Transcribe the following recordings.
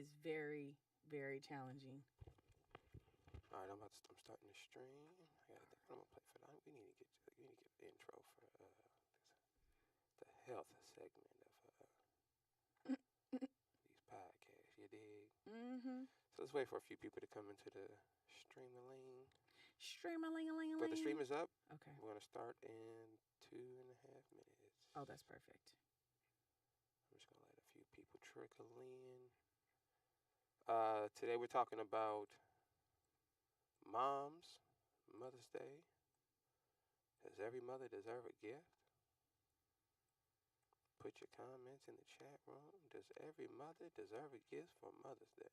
is very, very challenging. All right, I'm starting the stream. I gotta think what I'm gonna play for that. We need to get the intro for the health segment of these podcasts. You dig? Mm-hmm. So let's wait for a few people to come into the stream-a-ling. Stream-a-ling-a-ling-a-ling. But the stream is up. Okay. We're gonna start in 2.5 minutes. Oh, that's perfect. I'm just gonna let a few people trickle in. Today we're talking about moms, Mother's Day. Does every mother deserve a gift? Put your comments in the chat room. Does every mother deserve a gift for Mother's Day?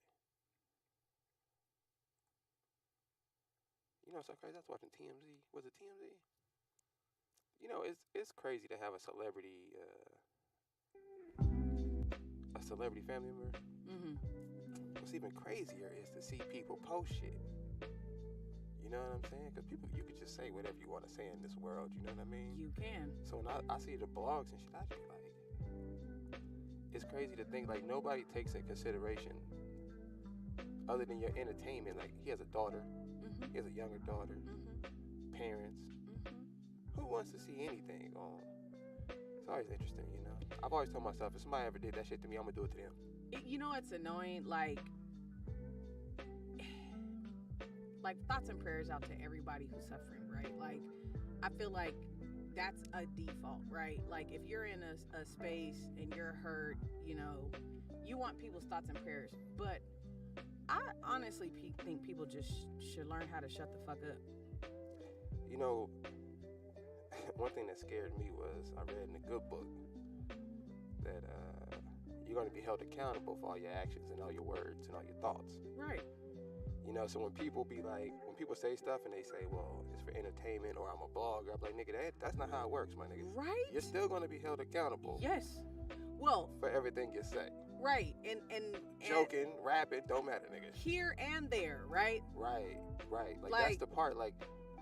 You know, it's so crazy. I was watching TMZ. Was it TMZ? You know, it's crazy to have a celebrity family member. Mm-hmm. What's even crazier is to see people post shit. You know what I'm saying? Because you could just say whatever you want to say in this world. You know what I mean? You can. So when I see the blogs and shit, I just be like, it's crazy to think like nobody takes in consideration other than your entertainment. Like he has a daughter, Mm-hmm. he has a younger daughter, Mm-hmm. parents. Mm-hmm. Who wants to see anything on? It's always interesting, you know. I've always told myself if somebody ever did that shit to me, I'm gonna do it to them. You know what's annoying? Like thoughts and prayers out to everybody who's suffering, right? Like I feel like that's a default, right? Like if you're in a space and you're hurt, you know, you want people's thoughts and prayers. But I honestly think people just should learn how to shut the fuck up. You know, one thing that scared me was I read in the good book that you're going to be held accountable for all your actions and all your words and all your thoughts. Right. You know, so when people say stuff and they say, well, it's for entertainment or I'm a blogger, I'm like, nigga, that's not how it works, my nigga. Right. You're still going to be held accountable. Yes. Well. For everything you say. Right. And joking, rapping, don't matter, nigga. Here and there, right? Right. Like that's the part, like,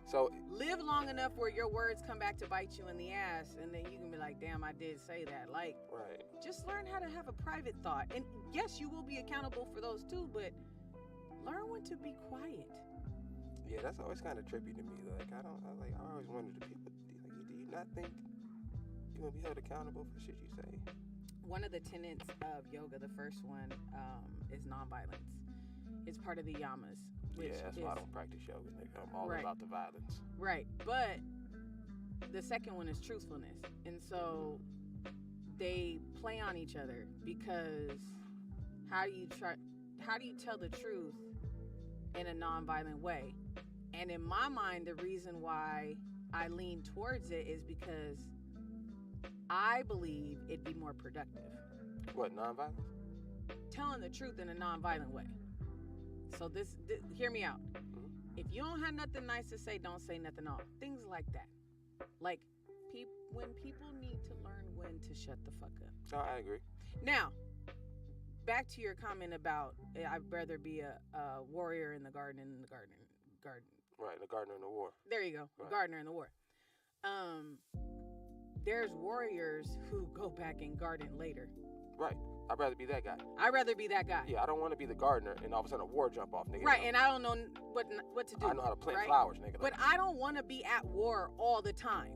so. Live long enough where your words come back to bite you in the ass, and then you can be like, damn, I did say that. Like, right. Just learn how to have a private thought. And yes, you will be accountable for those too, but learn when to be quiet. Yeah, that's always kind of trippy to me. Like, I always wonder, do you not think you're going to be held accountable for shit you say? One of the tenets of yoga, the first one, is nonviolence. It's part of the yamas. Yeah, that's why I don't practice yoga, nigga. I'm all about the violence. Right, but the second one is truthfulness. And so they play on each other because how do you tell the truth in a nonviolent way? And in my mind, the reason why I lean towards it is because I believe it'd be more productive. What, nonviolence? Telling the truth in a nonviolent way. So this hear me out. Mm-hmm. If you don't have nothing nice to say, don't say nothing at all. Things like that. Like when people need to learn when to shut the fuck up. Oh, I agree. Now, back to your comment about I'd rather be a warrior in the garden than the garden. Right, the gardener in the war. There you go, right. A gardener in the war. There's warriors who go back and garden later. Right. I'd rather be that guy. Yeah, I don't want to be the gardener and all of a sudden a war jump off, nigga. Right, and I don't know what to do. I know how to plant right? flowers, nigga. But I don't want to be at war all the time.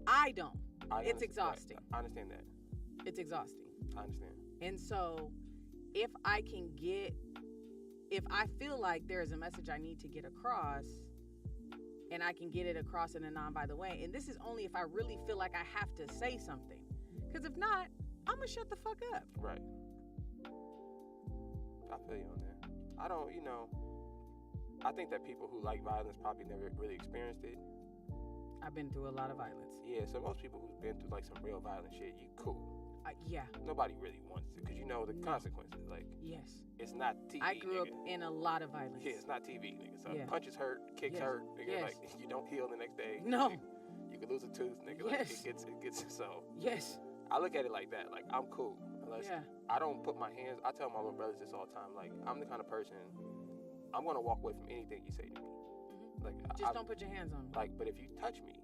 I don't. It's exhausting. Right. I understand that. It's exhausting. I understand. And so if I feel like there's a message I need to get across and I can get it across in a nonviolent way, and this is only if I really feel like I have to say something. Because if not, I'm going to shut the fuck up. Right. I feel you on that. I think that people who like violence probably never really experienced it. I've been through a lot of violence. Yeah, so most people who've been through like some real violent shit, you cool. Yeah. Nobody really wants it because you know the consequences. Like, yes. It's not TV. I grew up in a lot of violence. Yeah, it's not TV, nigga. So punches hurt, kicks hurt, nigga. Yes. Like you don't heal the next day. No. Nigga. You could lose a tooth, nigga. Yes. Like it gets so. Yes. I look at it like that. Like I'm cool. Unless I don't put my hands. I tell my little brothers this all the time. Like I'm the kind of person. I'm gonna walk away from anything you say to me. Mm-hmm. Like just don't put your hands on me. Like, but if you touch me,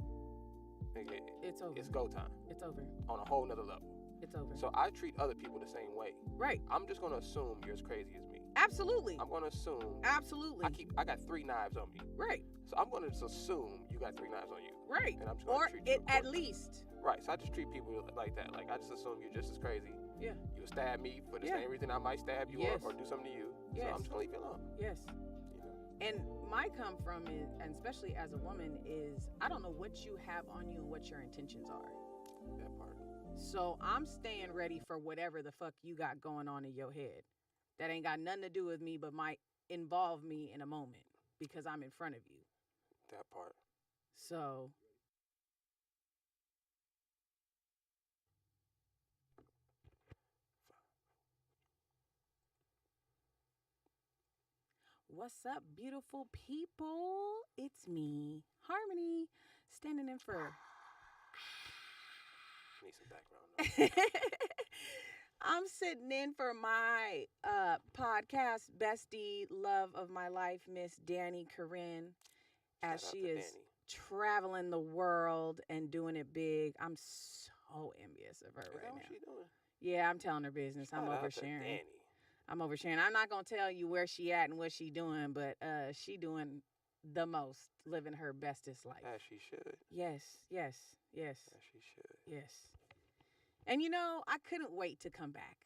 nigga, it's over. It's go time. It's over. On a whole nother level. It's over. So I treat other people the same way. Right. I'm just gonna assume you're as crazy as me. Absolutely. I'm gonna assume. Absolutely. I got 3 knives on me. Right. So I'm gonna just assume you got 3 knives on you. Right. And I'm just gonna or treat it you at least. Right. So I just treat people like that. Like I just assume you're just as crazy. Yeah. You'll stab me for the Yeah. same reason I might stab you Yes. or do something to you. Yes. So I'm just gonna leave you alone. Yes. You know? And my come from is, and especially as a woman, is I don't know what you have on you and what your intentions are. That part. So I'm staying ready for whatever the fuck you got going on in your head. That ain't got nothing to do with me, but might involve me in a moment because I'm in front of you. That part. So. What's up, beautiful people? It's me, Harmony, standing in for. Need some background noise. I'm sitting in for my podcast bestie, love of my life, Miss Danny Corinne, as Shout out she to is Danny. traveling the world and doing it big. I'm so envious of her Is right that now. what she doing? Yeah, I'm telling her business. Shout I'm out to oversharing. Danny. I'm oversharing. I'm not gonna tell you where she at and what she doing, but she doing the most, living her bestest life. As she should. Yes, yes, yes, As she should. yes. And you know, I couldn't wait to come back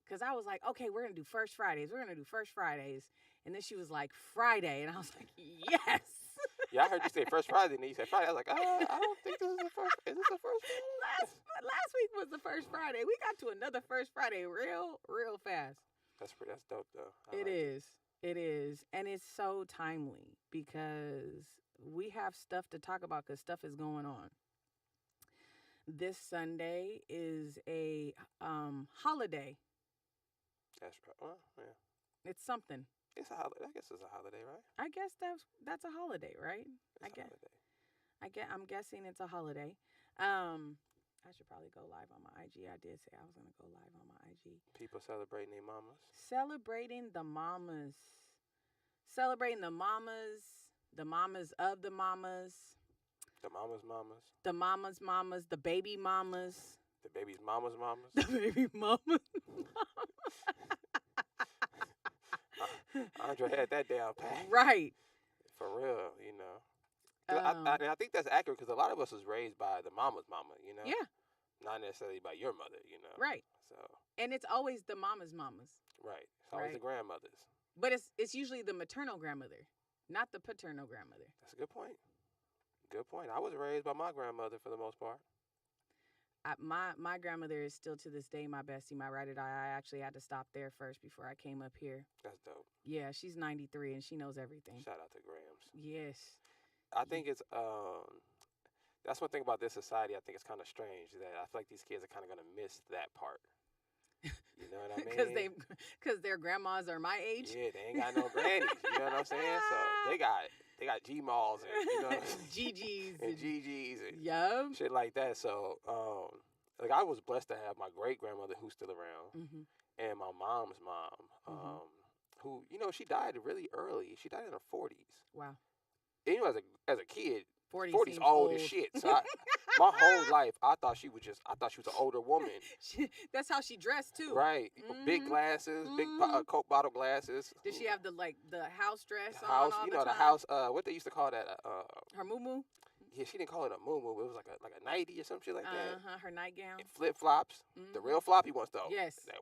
because I was like, okay, we're gonna do First Fridays. We're gonna do First Fridays, and then she was like Friday, and I was like, yes. Yeah, I heard you say First Friday, and then you said Friday. I was like, I don't think this is the first. Is this the first Friday? Last week was the First Friday. We got to another First Friday real fast. That's dope though. It is, and it's so timely because we have stuff to talk about because stuff is going on. This Sunday is a holiday. That's right. Well, yeah. It's something. It's a holiday. I guess it's a holiday, right? I guess that's a holiday, right? It's a holiday. I'm guessing it's a holiday. I should probably go live on my IG. I did say I was gonna go live on my IG. People celebrating their mamas. Celebrating the mamas. Celebrating the mamas. The mamas of the mamas. The mamas' mamas. The mamas' mamas. The baby mamas. The baby's mamas' mamas. The baby mamas. Andre had that down pat. Right. For real, you know. I think that's accurate because a lot of us was raised by the mama's mama, you know? Yeah. Not necessarily by your mother, you know? Right. So. And it's always the mama's mamas. Right. It's always the grandmothers. But it's usually the maternal grandmother, not the paternal grandmother. That's a good point. Good point. I was raised by my grandmother for the most part. My grandmother is still to this day my bestie, my ride or die. I actually had to stop there first before I came up here. That's dope. Yeah, she's 93 and she knows everything. Shout out to Grams. Yes. I think it's that's one thing about this society. I think it's kind of strange that I feel like these kids are kind of gonna miss that part. You know what I mean? Because their grandmas are my age. Yeah, they ain't got no grannies. You know what I'm saying? So they got G-Malls and you know GGs and GGs and yup. shit like that. So like I was blessed to have my great grandmother who's still around, and my mom's mom, who she died really early. She died in her 40s. Wow. And, as a kid, 40's old as shit. So my whole life, I thought she was an older woman. That's how she dressed too. Right. Big glasses, big Coke bottle glasses. Did she have the house dress the house, on all you the know, time? the house, what they used to call that? Her muumuu? Yeah, she didn't call it a muumuu. It was like a nightie or some shit like that. Her nightgown. And flip-flops. The real floppy ones, though. Yes. That,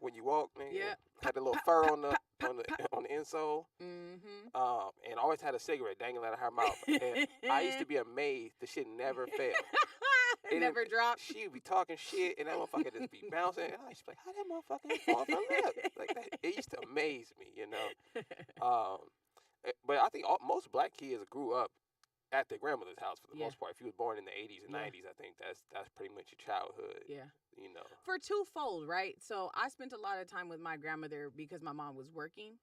when you walk, man. Yeah. Had a little fur on the insole. And always had a cigarette dangling out of her mouth. And I used to be amazed the shit never failed. It never dropped. She would be talking shit, and that motherfucker just be bouncing. And I used to be like, how that motherfucker fall from that? Like that, it used to amaze me, But I think most black kids grew up at their grandmother's house for the most part. If you was born in the 80s and 90s, I think that's pretty much your childhood. Yeah. For twofold, right? So I spent a lot of time with my grandmother because my mom was working.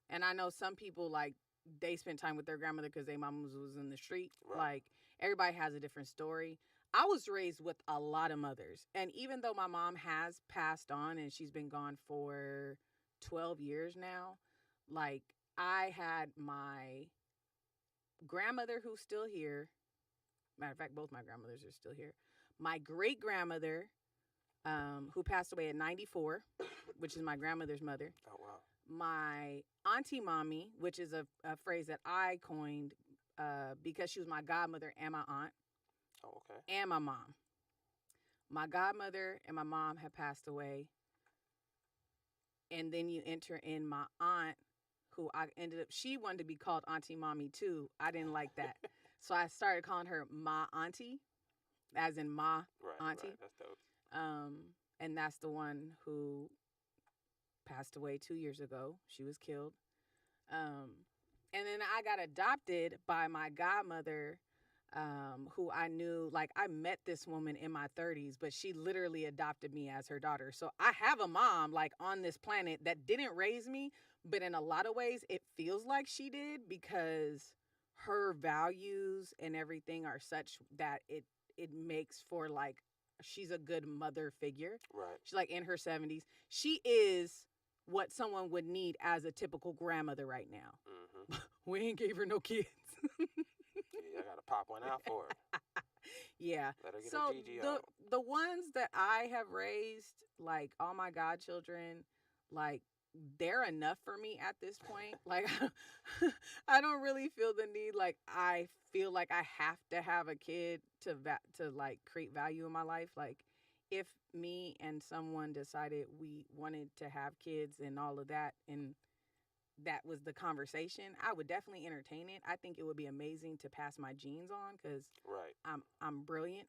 And I know some people, like, they spent time with their grandmother because their mom was in the street. Right. Like, everybody has a different story. I was raised with a lot of mothers. And even though my mom has passed on and she's been gone for 12 years now, like, I had my grandmother who's still here. Matter of fact, both my grandmothers are still here. My great-grandmother who passed away at 94, which is my grandmother's mother. Oh, wow. My auntie mommy, which is a phrase that I coined because she was my godmother and my aunt. Oh, okay. And my mom. My godmother and my mom have passed away. And then you enter in my aunt, who I ended up, she wanted to be called Auntie Mommy too. I didn't like that. So I started calling her my auntie, as in my auntie. Right, that's dope. And that's the one who passed away 2 years ago. She was killed. And then I got adopted by my godmother, who I knew, like, I met this woman in my 30s, but she literally adopted me as her daughter. So I have a mom, like, on this planet that didn't raise me, but in a lot of ways it feels like she did, because her values and everything are such that it makes for, like, she's a good mother figure. Right. She's like in her 70s. She is what someone would need as a typical grandmother right now. Mm-hmm. We ain't gave her no kids. Yeah, I gotta pop one out for her. Yeah. Let her get So a GG the ones that I have raised, like all my godchildren, like they're enough for me at this point. Like I don't really feel the need. Like I feel like I have to have a kid to like create value in my life. Like if me and someone decided we wanted to have kids and all of that, and that was the conversation, I would definitely entertain it. I think it would be amazing to pass my genes on, because right. I'm brilliant,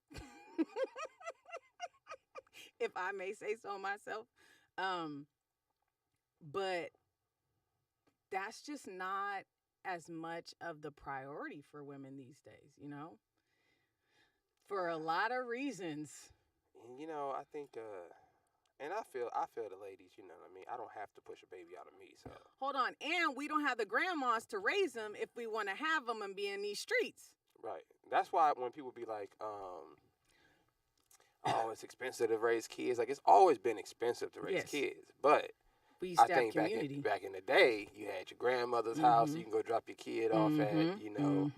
if I may say so myself. But that's just not as much of the priority for women these days, you know, for a lot of reasons. And you know, I think and I feel the ladies, you know what I mean? I don't have to push a baby out of me, so. Hold on. And we don't have the grandmas to raise them if we want to have them and be in these streets. Right. That's why when people be like, oh, it's expensive to raise kids. Like, it's always been expensive to raise kids. But we used to I think have back in the day, you had your grandmother's house. You can go drop your kid off at, you know.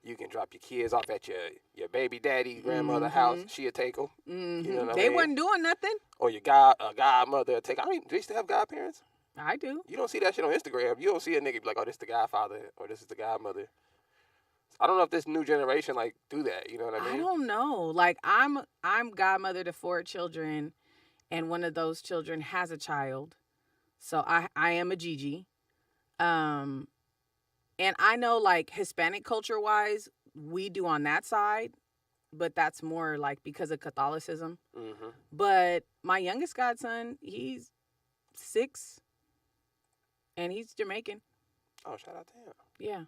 You can drop your kids off at your baby daddy, grandmother house. She'll take them. You know what I mean? They wasn't doing nothing. Or your godmother will take. I mean, do you still have godparents? I do. You don't see that shit on Instagram. You don't see a nigga be like, oh, this is the godfather or this is the godmother. I don't know if this new generation like do that. You know what I mean? I don't know. Like I'm godmother to 4 children, and one of those children has a child. So I am a Gigi. And I know, like, Hispanic culture wise, we do on that side, but that's more like because of Catholicism. But my youngest godson, he's 6 and he's Jamaican. Oh, shout out to him. Yeah.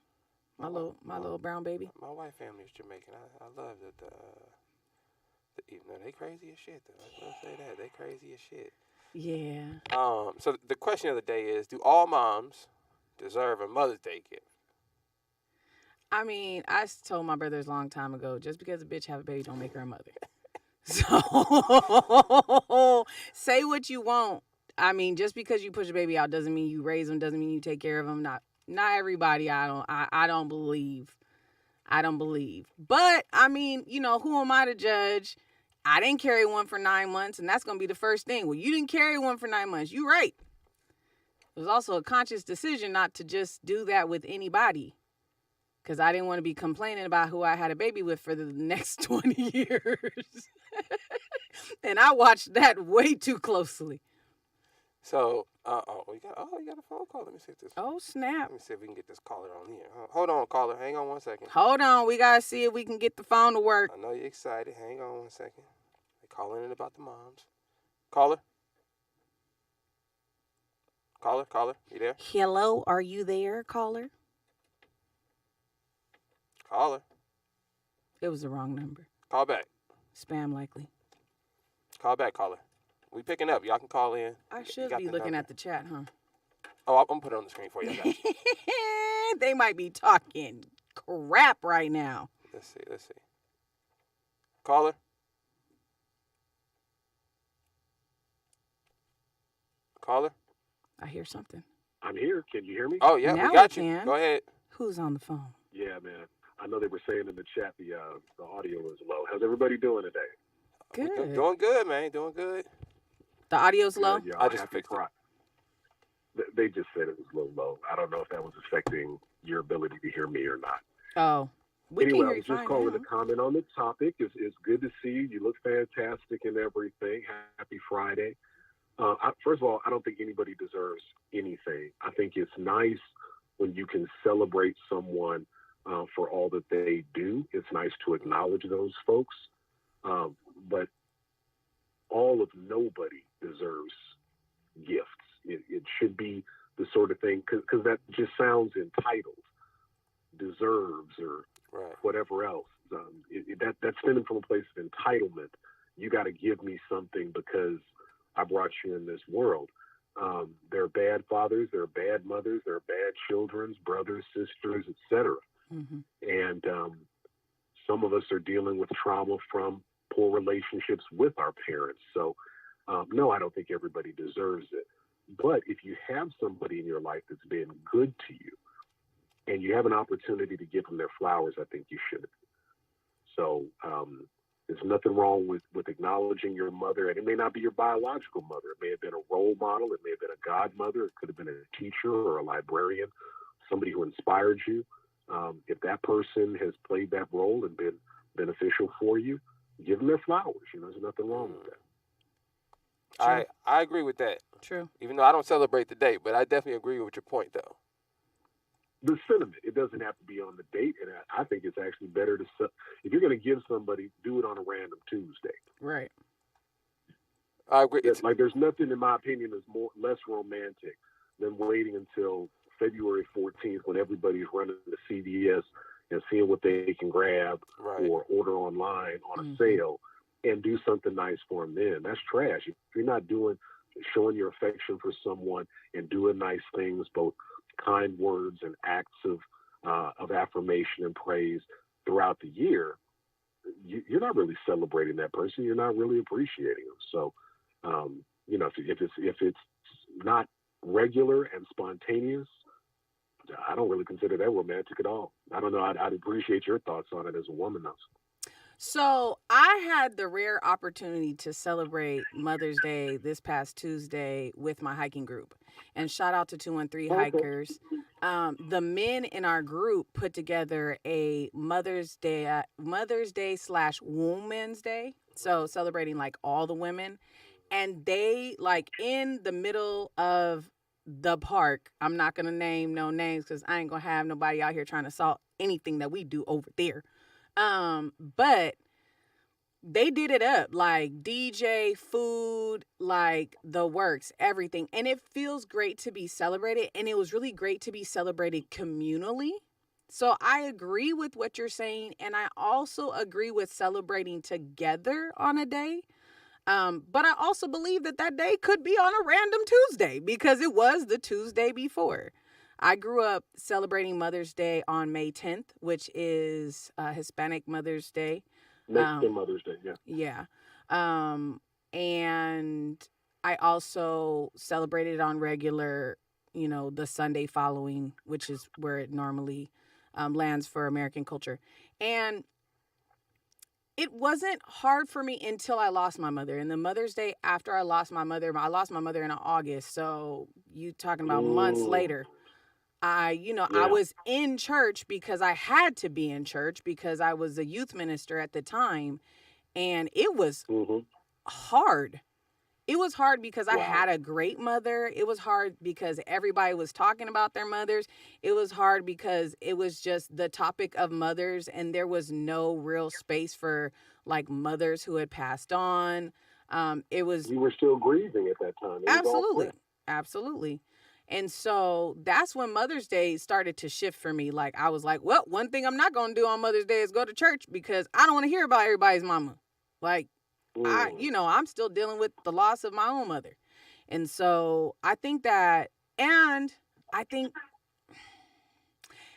My little brown baby. My white family is Jamaican. I love that you know, they crazy as shit though. I will say that. They crazy as shit. Yeah. So the question of the day is, do all moms deserve a Mother's Day gift? I mean, I told my brothers a long time ago, just because a bitch have a baby don't make her a mother. So say what you want. I mean, just because you push a baby out doesn't mean you raise them, doesn't mean you take care of them. Not everybody. I don't believe. But I mean, you know, who am I to judge? I didn't carry one for 9 months, and that's gonna be the first thing. Well, you didn't carry one for 9 months. You right. It was also a conscious decision not to just do that with anybody, because I didn't want to be complaining about who I had a baby with for the next 20 years. And I watched that way too closely. So, you got a phone call. Let me see if this. Oh, snap. Let me see if we can get this caller on here. Hold on, caller. Hang on 1 second. Hold on. We got to see if we can get the phone to work. I know you're excited. Hang on 1 second. They're calling in about the moms. Caller? Caller, you there? Hello, are you there, caller? Caller. It was the wrong number. Call back. Spam likely. Call back, caller. We picking up. Y'all can call in. I should be looking at the chat, huh? Oh, I'm going to put it on the screen for you. I got you. They might be talking crap right now. Let's see. Caller. Caller. I hear something. I'm here. Can you hear me? Oh, yeah, now we got you. Can. Go ahead. Who's on the phone? Yeah, man. I know they were saying in the chat the audio was low. How's everybody doing today? Good. Doing good, man. Doing good. The audio's low? Good, y'all. I just Happy fixed it. Friday. They just said it was a little low. I don't know if that was affecting your ability to hear me or not. Oh. We Anyway, can I hear was you just fine calling now. to comment on the topic. It's good to see you. You look fantastic and everything. Happy Friday. First of all, I don't think anybody deserves anything. I think it's nice when you can celebrate someone for all that they do. It's nice to acknowledge those folks. But all of nobody deserves gifts. It should be the sort of thing, because that just sounds entitled, deserves, or Right. whatever else. That's stemming from a place of entitlement. You got to give me something because I brought you in this world. There are bad fathers, there are bad mothers, there are bad children, brothers, sisters, etc. Mm-hmm. And some of us are dealing with trauma from poor relationships with our parents. So, no, I don't think everybody deserves it. But if you have somebody in your life that's been good to you, and you have an opportunity to give them their flowers, I think you should. So there's nothing wrong with acknowledging your mother. And it may not be your biological mother. It may have been a role model. It may have been a godmother. It could have been a teacher or a librarian, somebody who inspired you. If that person has played that role and been beneficial for you, give them their flowers. There's nothing wrong with that. I agree with that. True. Even though I don't celebrate the date, but I definitely agree with your point, though. The sentiment, it doesn't have to be on the date, and I think it's actually better to, if you're going to give somebody, do it on a random Tuesday. Right. I agree. Like, there's nothing, in my opinion, is less romantic than waiting until February 14th when everybody's running to CVS and seeing what they can grab Right. or order online on Mm-hmm. a sale and do something nice for them then. That's trash. If you're not showing your affection for someone and doing nice things, both kind words and acts of affirmation and praise throughout the year, you're not really celebrating that person. You're not really appreciating them. So, if it's not regular and spontaneous, I don't really consider that romantic at all. I don't know. I'd appreciate your thoughts on it as a woman, though. So I had the rare opportunity to celebrate Mother's Day this past Tuesday with my hiking group. And shout out to 213 Hikers. The men in our group put together a Mother's Day / Women's Day. So celebrating like all the women. And they, like, in the middle of the park, I'm not going to name no names because I ain't going to have nobody out here trying to salt anything that we do over there. But they did it up, like DJ, food, like the works, everything. And it feels great to be celebrated. And it was really great to be celebrated communally. So I agree with what you're saying. And I also agree with celebrating together on a day. But I also believe that day could be on a random Tuesday because it was the Tuesday before. I grew up celebrating Mother's Day on May 10th, which is Hispanic Mother's Day. Mexican Mother's Day, yeah. Yeah. And I also celebrated on regular, the Sunday following, which is where it normally lands for American culture. And it wasn't hard for me until I lost my mother. And the Mother's Day after I lost my mother in August. So you talking about months later. I was in church because I had to be in church because I was a youth minister at the time. And it was hard. It was hard because I had a great mother. It was hard because everybody was talking about their mothers. It was hard because it was just the topic of mothers and there was no real space for like mothers who had passed on. You were still grieving at that time. Absolutely. And so that's when Mother's Day started to shift for me. Like, I was like, well, one thing I'm not going to do on Mother's Day is go to church because I don't want to hear about everybody's mama. Like, I'm still dealing with the loss of my own mother. And so I think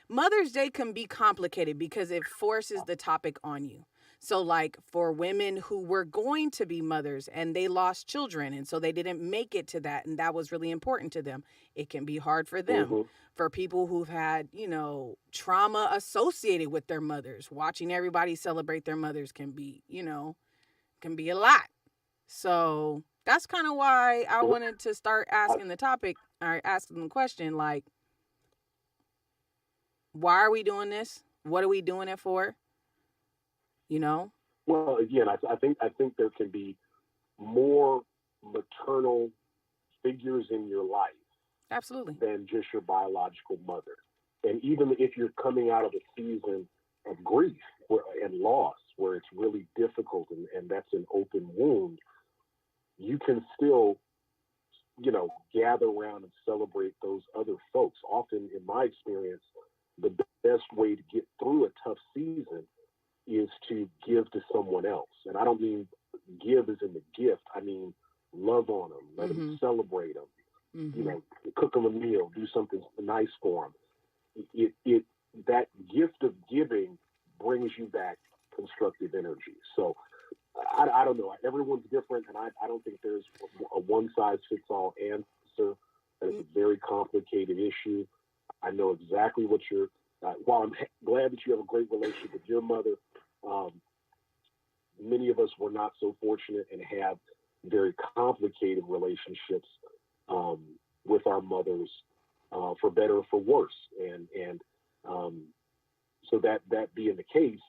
Mother's Day can be complicated because it forces the topic on you. So like for women who were going to be mothers and they lost children and so they didn't make it to that and that was really important to them, it can be hard for them. For people who've had, trauma associated with their mothers, watching everybody celebrate their mothers can be a lot. So That's kind of why I wanted to start asking the topic, or asking the question, like, why are we doing this? What are we doing it for? You know? Well, again, I think there can be more maternal figures in your life Absolutely. than just your biological mother. And even if you're coming out of a season of grief and loss, where it's really difficult and that's an open wound, you can still, gather around and celebrate those other folks. Often, in my experience, the best way to get through a tough season is to give to someone else. And I don't mean give as in the gift. I mean, love on them, let them celebrate them, cook them a meal, do something nice for them. That gift of giving brings you back constructive energy. So I don't know. Everyone's different, and I don't think there's a one-size-fits-all answer. It's a very complicated issue. I know exactly what you're. While I'm glad that you have a great relationship with your mother, many of us were not so fortunate and have very complicated relationships with our mothers, for better or for worse. And so that being the case,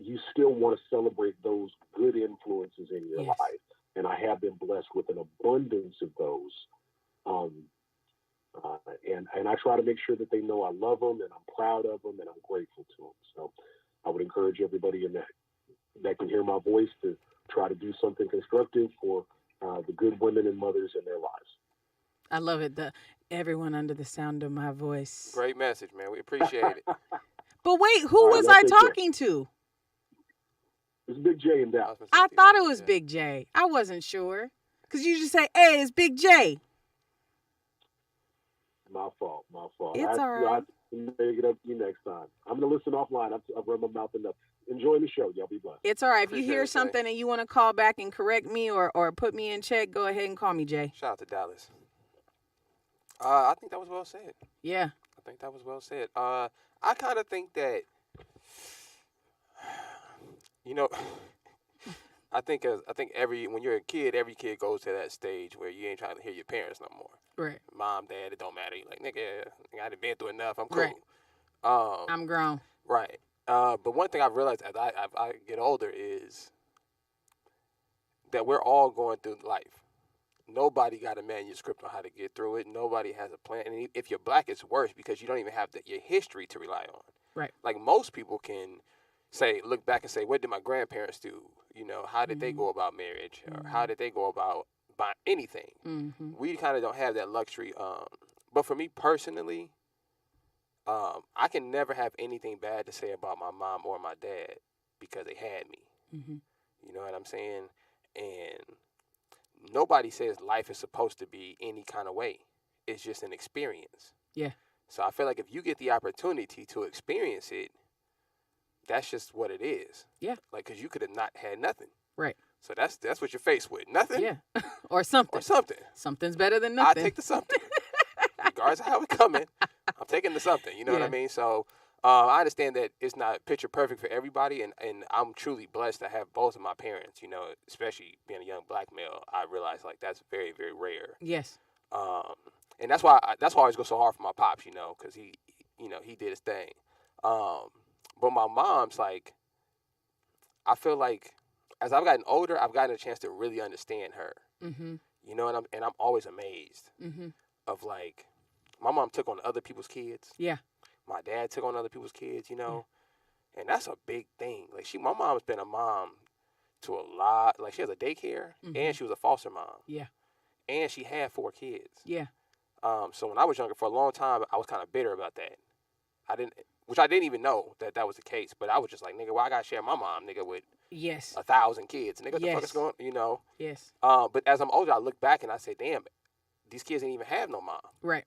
you still want to celebrate those good influences in your life. And I have been blessed with an abundance of those. And I try to make sure that they know I love them and I'm proud of them and I'm grateful to them. So I would encourage everybody that can hear my voice to try to do something constructive for the good women and mothers in their lives. I love it. Everyone under the sound of my voice. Great message, man. We appreciate it. But wait, who was I talking to? It's Big J in Dallas. I thought it was Big J. I wasn't sure. Because you just say, hey, it's Big J. My fault. It's all right. I'll make it up to you next time. I'm going to listen offline. I've run my mouth enough. Enjoy the show. Y'all be blessed. It's all right. If you hear something and you want to call back and correct me or put me in check, go ahead and call me, Jay. Shout out to Dallas. I think that was well said. Yeah. I think that was well said. I kind of think that, I think when you're a kid, every kid goes to that stage where you ain't trying to hear your parents no more. Right. Mom, dad, it don't matter. You're like, nigga, I done been through enough. I'm cool. Right. I'm grown. Right. But one thing I've realized as I get older is that we're all going through life. Nobody got a manuscript on how to get through it. Nobody has a plan. And if you're black, it's worse because you don't even have your history to rely on. Right. Like most people can look back and say, what did my grandparents do? How did they go about marriage? Or how did they go about anything? Mm-hmm. We kind of don't have that luxury. But for me personally, I can never have anything bad to say about my mom or my dad because they had me. Mm-hmm. You know what I'm saying? And nobody says life is supposed to be any kind of way. It's just an experience. Yeah. So I feel like if you get the opportunity to experience it, that's just what it is. Yeah. Like, because you could have not had nothing. Right. So that's what you're faced with. Nothing. Yeah. Or something. Something's better than nothing. I take the something. Regardless of how it's coming, I'm taking the something. You know what I mean? So I understand that it's not picture perfect for everybody, and I'm truly blessed to have both of my parents, especially being a young black male. I realize, like, that's very, very rare. Yes. And that's why I always go so hard for my pops, because he did his thing. But my mom's, like, I feel like as I've gotten older, I've gotten a chance to really understand her. Mm-hmm. And I'm always amazed of, like, my mom took on other people's kids. Yeah. My dad took on other people's kids, and that's a big thing. Like, my mom's been a mom to a lot. Like, she has a daycare, and she was a foster mom. Yeah. And she had 4 kids. Yeah. So when I was younger, for a long time, I was kind of bitter about that. I didn't even know that was the case. But I was just like, nigga, why I gotta share my mom, nigga, with 1,000 kids? Nigga, what the fuck is going, Yes. But as I'm older, I look back and I say, damn, these kids didn't even have no mom. Right.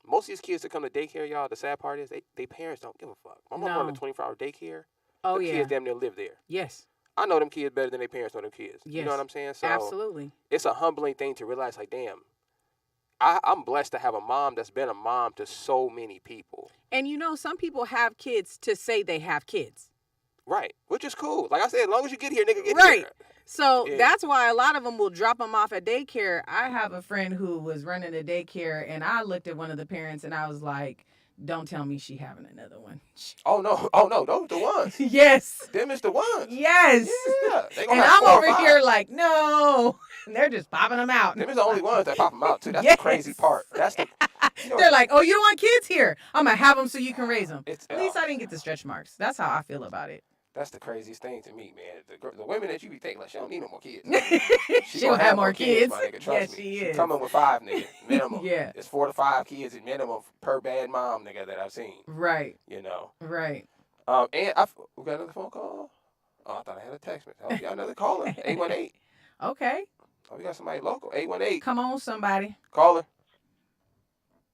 Most of these kids that come to daycare, y'all, the sad part is they parents don't give a fuck. My mom run a 24-hour daycare. Oh, the kids damn near live there. Yes. I know them kids better than their parents know them kids. Yes. You know what I'm saying? So absolutely. It's a humbling thing to realize, like, damn, I'm blessed to have a mom that's been a mom to so many people. And some people have kids to say they have kids. Right. Which is cool. Like I said, as long as you get here, nigga, get right. here. So that's why a lot of them will drop them off at daycare. I have a friend who was running a daycare, and I looked at one of the parents and I was like, don't tell me she having another one. Oh no, those the ones. Yes. Them is the ones. Yes. Yeah. They gonna And have I'm 4 or over 5. here like, no. And they're just popping them out. Them is the only ones that pop them out too. That's Yes. the crazy part. That's the. They're like, oh, you don't want kids here. I'm gonna have them so you can raise them. At least oh, I didn't get the stretch marks. That's how I feel about it. That's the craziest thing to me, man. The women that you be thinking like she don't need no more kids. She gonna have more kids. My nigga, trust me. She is. coming with 5, nigga, minimum. Yeah. It's 4 to 5 kids at minimum per bad mom, nigga, that I've seen. Right. You know. Right. And we got another phone call. Oh, I thought I had a text message. Oh, we got another caller. 818. Okay. Oh, we got somebody local. 818. Come on, somebody. Caller.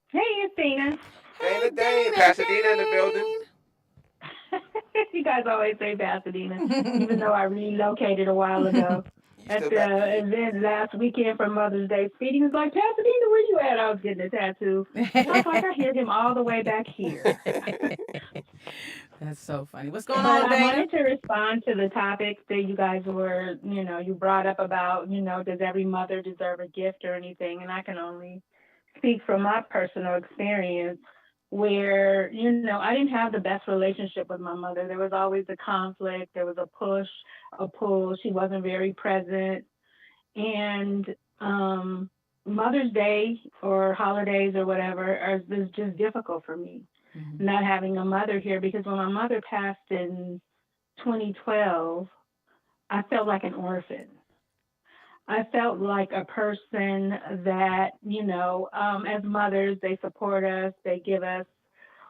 Hey, it's Dana. Dana. Pasadena in the building. You guys always say Pasadena, even though I relocated a while ago. At the event last weekend for Mother's Day, Speedy was like, Pasadena, where you at? I was getting a tattoo. And I was like, I heard him all the way back here. That's so funny. What's going on, Dana? I wanted to respond to the topic that you guys were, you brought up about, does every mother deserve a gift or anything? And I can only speak from my personal experience where, I didn't have the best relationship with my mother. There was always a conflict. There was a push, a pull. She wasn't very present. And Mother's Day or holidays or whatever is just difficult for me, not having a mother here, because when my mother passed in 2012, I felt like an orphan. I felt like a person that, as mothers, they support us, they give us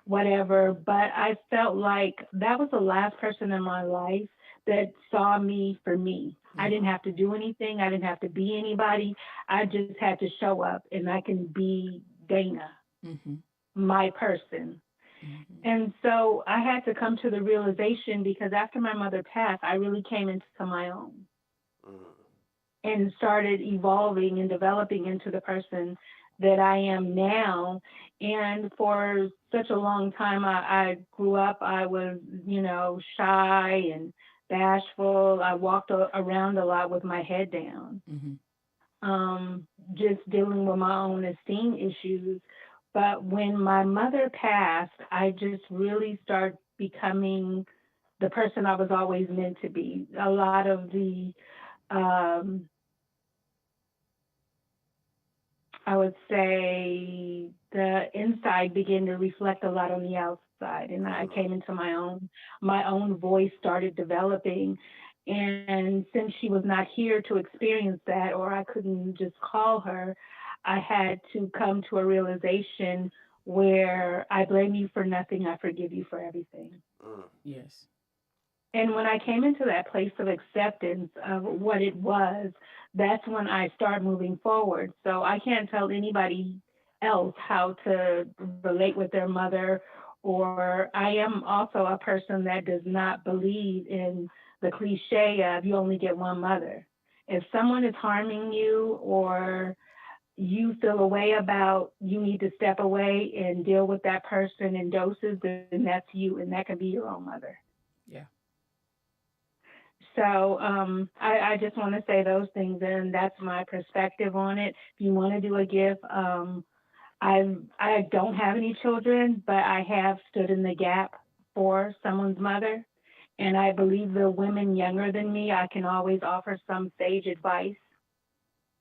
whatever, but I felt like that was the last person in my life that saw me for me. I didn't have to do anything. I didn't have to be anybody. I just had to show up, and I can be Dana, my person. And so I had to come to the realization, because after my mother passed, I really came into my own. And started evolving and developing into the person that I am now. And for such a long time, I grew up, I was, shy and bashful. I walked around a lot with my head down, just dealing with my own esteem issues. But when my mother passed, I just really started becoming the person I was always meant to be. A lot of the I would say the inside began to reflect a lot on the outside, and I came into my own voice started developing. And since she was not here to experience that, or I couldn't just call her, I had to come to a realization where I blame you for nothing, I forgive you for everything. Yes. And when I came into that place of acceptance of what it was, that's when I start moving forward. So I can't tell anybody else how to relate with their mother, or I am also a person that does not believe in the cliche of you only get one mother. If someone is harming you, or you feel a way about, you need to step away and deal with that person in doses, then that's you, and that could be your own mother. Yeah. So I just want to say those things, and that's my perspective on it. If you want to do a gift, I don't have any children, but I have stood in the gap for someone's mother. And I believe the women younger than me, I can always offer some sage advice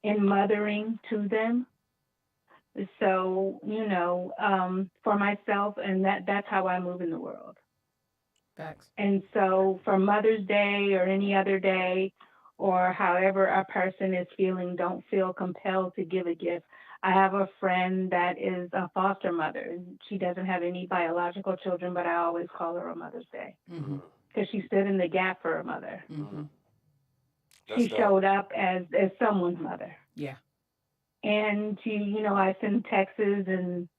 in mothering to them. So, for myself, and that's how I move in the world. Facts. And so for Mother's Day or any other day, or however a person is feeling, don't feel compelled to give a gift. I have a friend that is a foster mother. She doesn't have any biological children, but I always call her a Mother's Day, because she stood in the gap for her mother. She showed up as someone's mother. Yeah. And I send texts, and,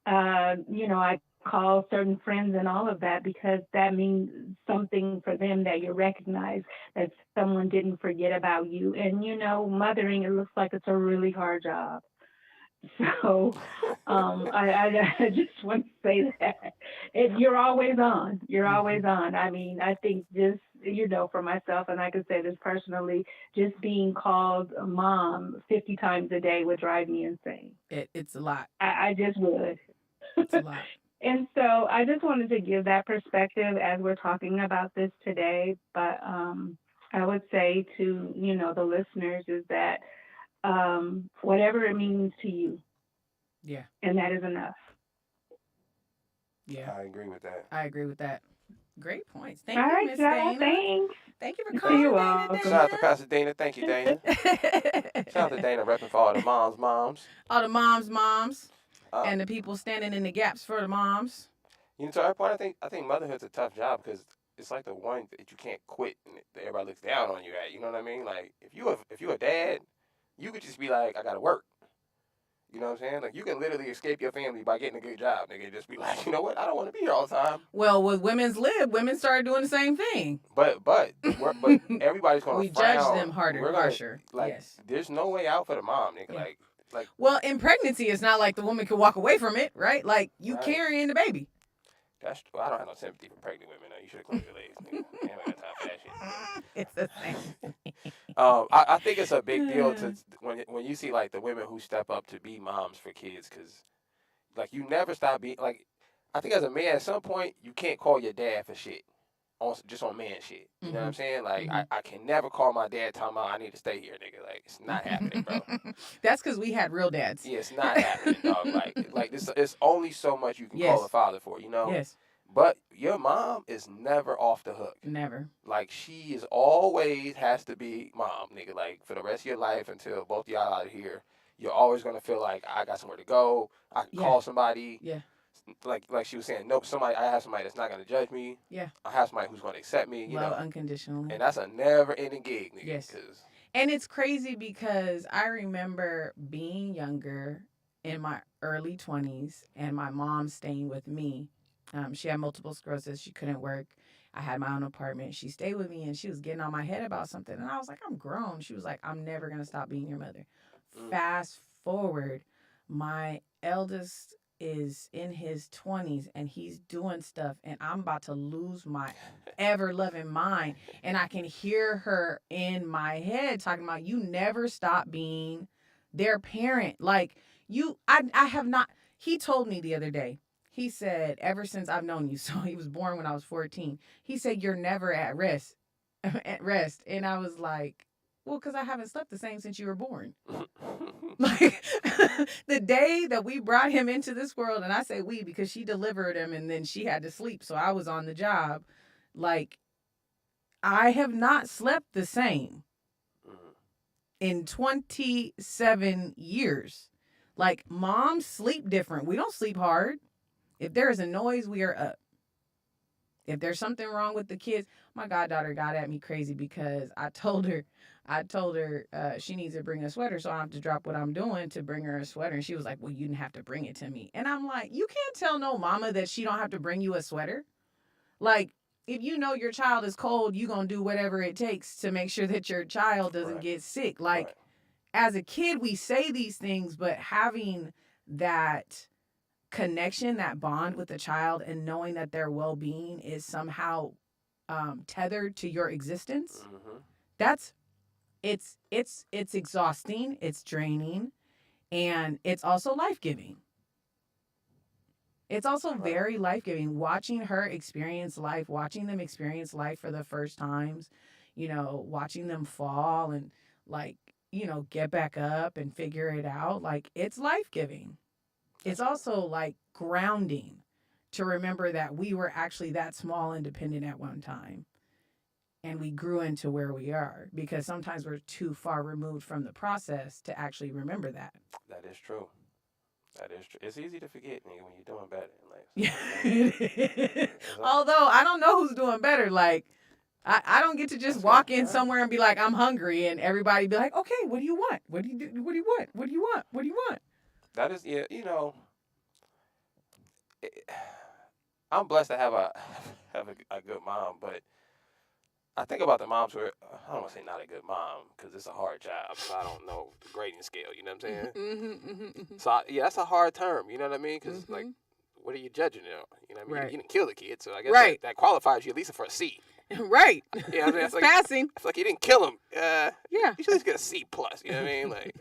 I call certain friends and all of that, because that means something for them, that you recognize that someone didn't forget about you. And, mothering, it looks like it's a really hard job. So I just want to say that, You're always on. You're always on. I mean, I think just, for myself, and I can say this personally, just being called a mom 50 times a day would drive me insane. It's a lot. I just would. It's a lot. And so I just wanted to give that perspective as we're talking about this today. But I would say to, the listeners is that whatever it means to you. Yeah. And that is enough. Yeah. I agree with that. I agree with that. Great points. Thank All you, right, Miss y'all. Dana. Thanks. Thank you for calling, You're Dana. welcome. Shout out to Pastor Dana. Thank you, Dana. Shout out to Dana repping for all the moms. All the moms, Uh, and the people standing in the gaps for the moms. To our point, I think motherhood's a tough job because it's like the one that you can't quit and that everybody looks down on you at. You know what I mean? Like if you a dad, you could just be like, I gotta work. You know what I'm saying? Like you can literally escape your family by getting a good job. Nigga, just be like, you know what? I don't want to be here all the time. Well, with Women's Lib, women started doing the same thing. But everybody's gonna we frown. judge them harsher. Like, yes. There's no way out for the mom, nigga. Yeah. Like. Well, in pregnancy, it's not like the woman can walk away from it, right? Like you Right. carrying the baby. I don't have no sympathy for pregnant women. You should have closed your legs. Nigga. I ain't got time for that shit. It's the same. I think it's a big deal to when you see like the women who step up to be moms for kids, because like you never stop being like. I think as a man, at some point you can't call your dad for shit, just on man shit. You know what I'm saying? Like I can never call my dad talking about I need to stay here, nigga. Like it's not happening, bro. That's because we had real dads. Yeah, it's not happening, dog. Like it's only so much you can call a father for, you know. Yes. But your mom is never off the hook. Never. Like, she is always has to be mom, nigga. Like, for the rest of your life until both of y'all out of here, you're always going to feel like, I got somewhere to go. I can call somebody. Yeah. Like she was saying, nope, I have somebody that's not going to judge me. Yeah. I have somebody who's going to accept me. You Love know? unconditionally. And that's a never-ending gig, nigga. Yes. And it's crazy because I remember being younger in my early 20s and my mom staying with me. She had multiple sclerosis. She couldn't work. I had my own apartment. She stayed with me and she was getting on my head about something. And I was like, I'm grown. She was like, I'm never going to stop being your mother. Fast forward, my eldest is in his 20s and he's doing stuff and I'm about to lose my ever-loving mind. And I can hear her in my head talking about, you never stop being their parent. Like, I have not. He told me the other day, he said, ever since I've known you, so he was born when I was 14, he said, you're never at rest. And I was like, well, because I haven't slept the same since you were born. Like, the day that we brought him into this world, and I say we because she delivered him and then she had to sleep, so I was on the job. Like, I have not slept the same in 27 years. Like, moms sleep different. We don't sleep hard. If there is a noise, we are up. If there's something wrong with the kids, my goddaughter got at me crazy because I told her she needs to bring a sweater, so I have to drop what I'm doing to bring her a sweater. And she was like, well, you didn't have to bring it to me. And I'm like, you can't tell no mama that she don't have to bring you a sweater. Like, if you know your child is cold, you're going to do whatever it takes to make sure that your child doesn't get sick. Like, as a kid, we say these things, but having that connection, that bond with the child and knowing that their well-being is somehow tethered to your existence, it's exhausting, it's draining, and it's also life-giving. It's also very life-giving. Watching her experience life, watching them experience life for the first times, watching them fall and get back up and figure it out. Like, it's life-giving. It's also like grounding to remember that we were actually that small independent at one time and we grew into where we are, because sometimes we're too far removed from the process to actually remember that. That is true. It's easy to forget, nigga, when you're doing better in life. Yeah. Although I don't know who's doing better. Like, I don't get to just walk in somewhere and be like, I'm hungry, and everybody be like, okay, what do you want? What do you do? What do you want? What do you want? What do you want? That is, I'm blessed to have a good mom, but I think about the moms who are, I don't want to say not a good mom, because it's a hard job, so I don't know the grading scale, you know what I'm saying? So, that's a hard term, you know what I mean? Because, like, what are you judging it on? You know what I mean? Right. You didn't kill the kid, so I guess Right. that qualifies you at least for a C. Right. Yeah, I mean, It's passing. It's like you didn't kill him. Yeah. You should at least get a C plus. You know what I mean? Like,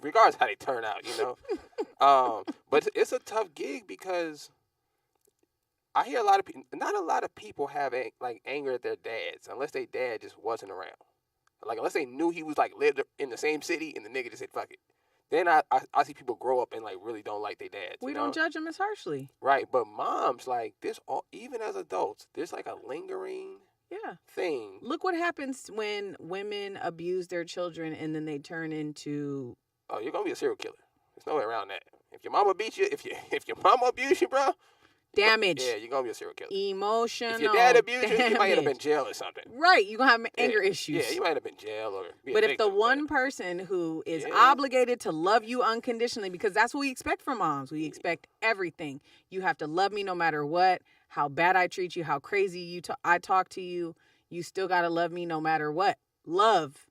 regardless how they turn out, you know. But it's a tough gig because I hear a lot of people. Not a lot of people have like anger at their dads unless their dad just wasn't around. Like unless they knew he was like lived in the same city and the nigga just said fuck it. Then I see people grow up and like really don't like their dads. We you know? don't judge them as harshly. Right, but moms like this. Even as adults, there's like a lingering thing. Look what happens when women abuse their children and then they turn into. Oh, you're gonna be a serial killer. There's no way around that. If your mama beat you, if your mama abuse you, bro. Damage. Yeah, you're gonna be a serial killer. Emotional. If your dad abused you, you might end up damage. in jail or something. Right, you're gonna have anger issues. Yeah, you might end up in jail or. Be But a if the victim, one person who is obligated to love you unconditionally, because that's what we expect from moms, we expect everything. You have to love me no matter what, how bad I treat you, how crazy I talk to you. You still gotta love me no matter what. Love,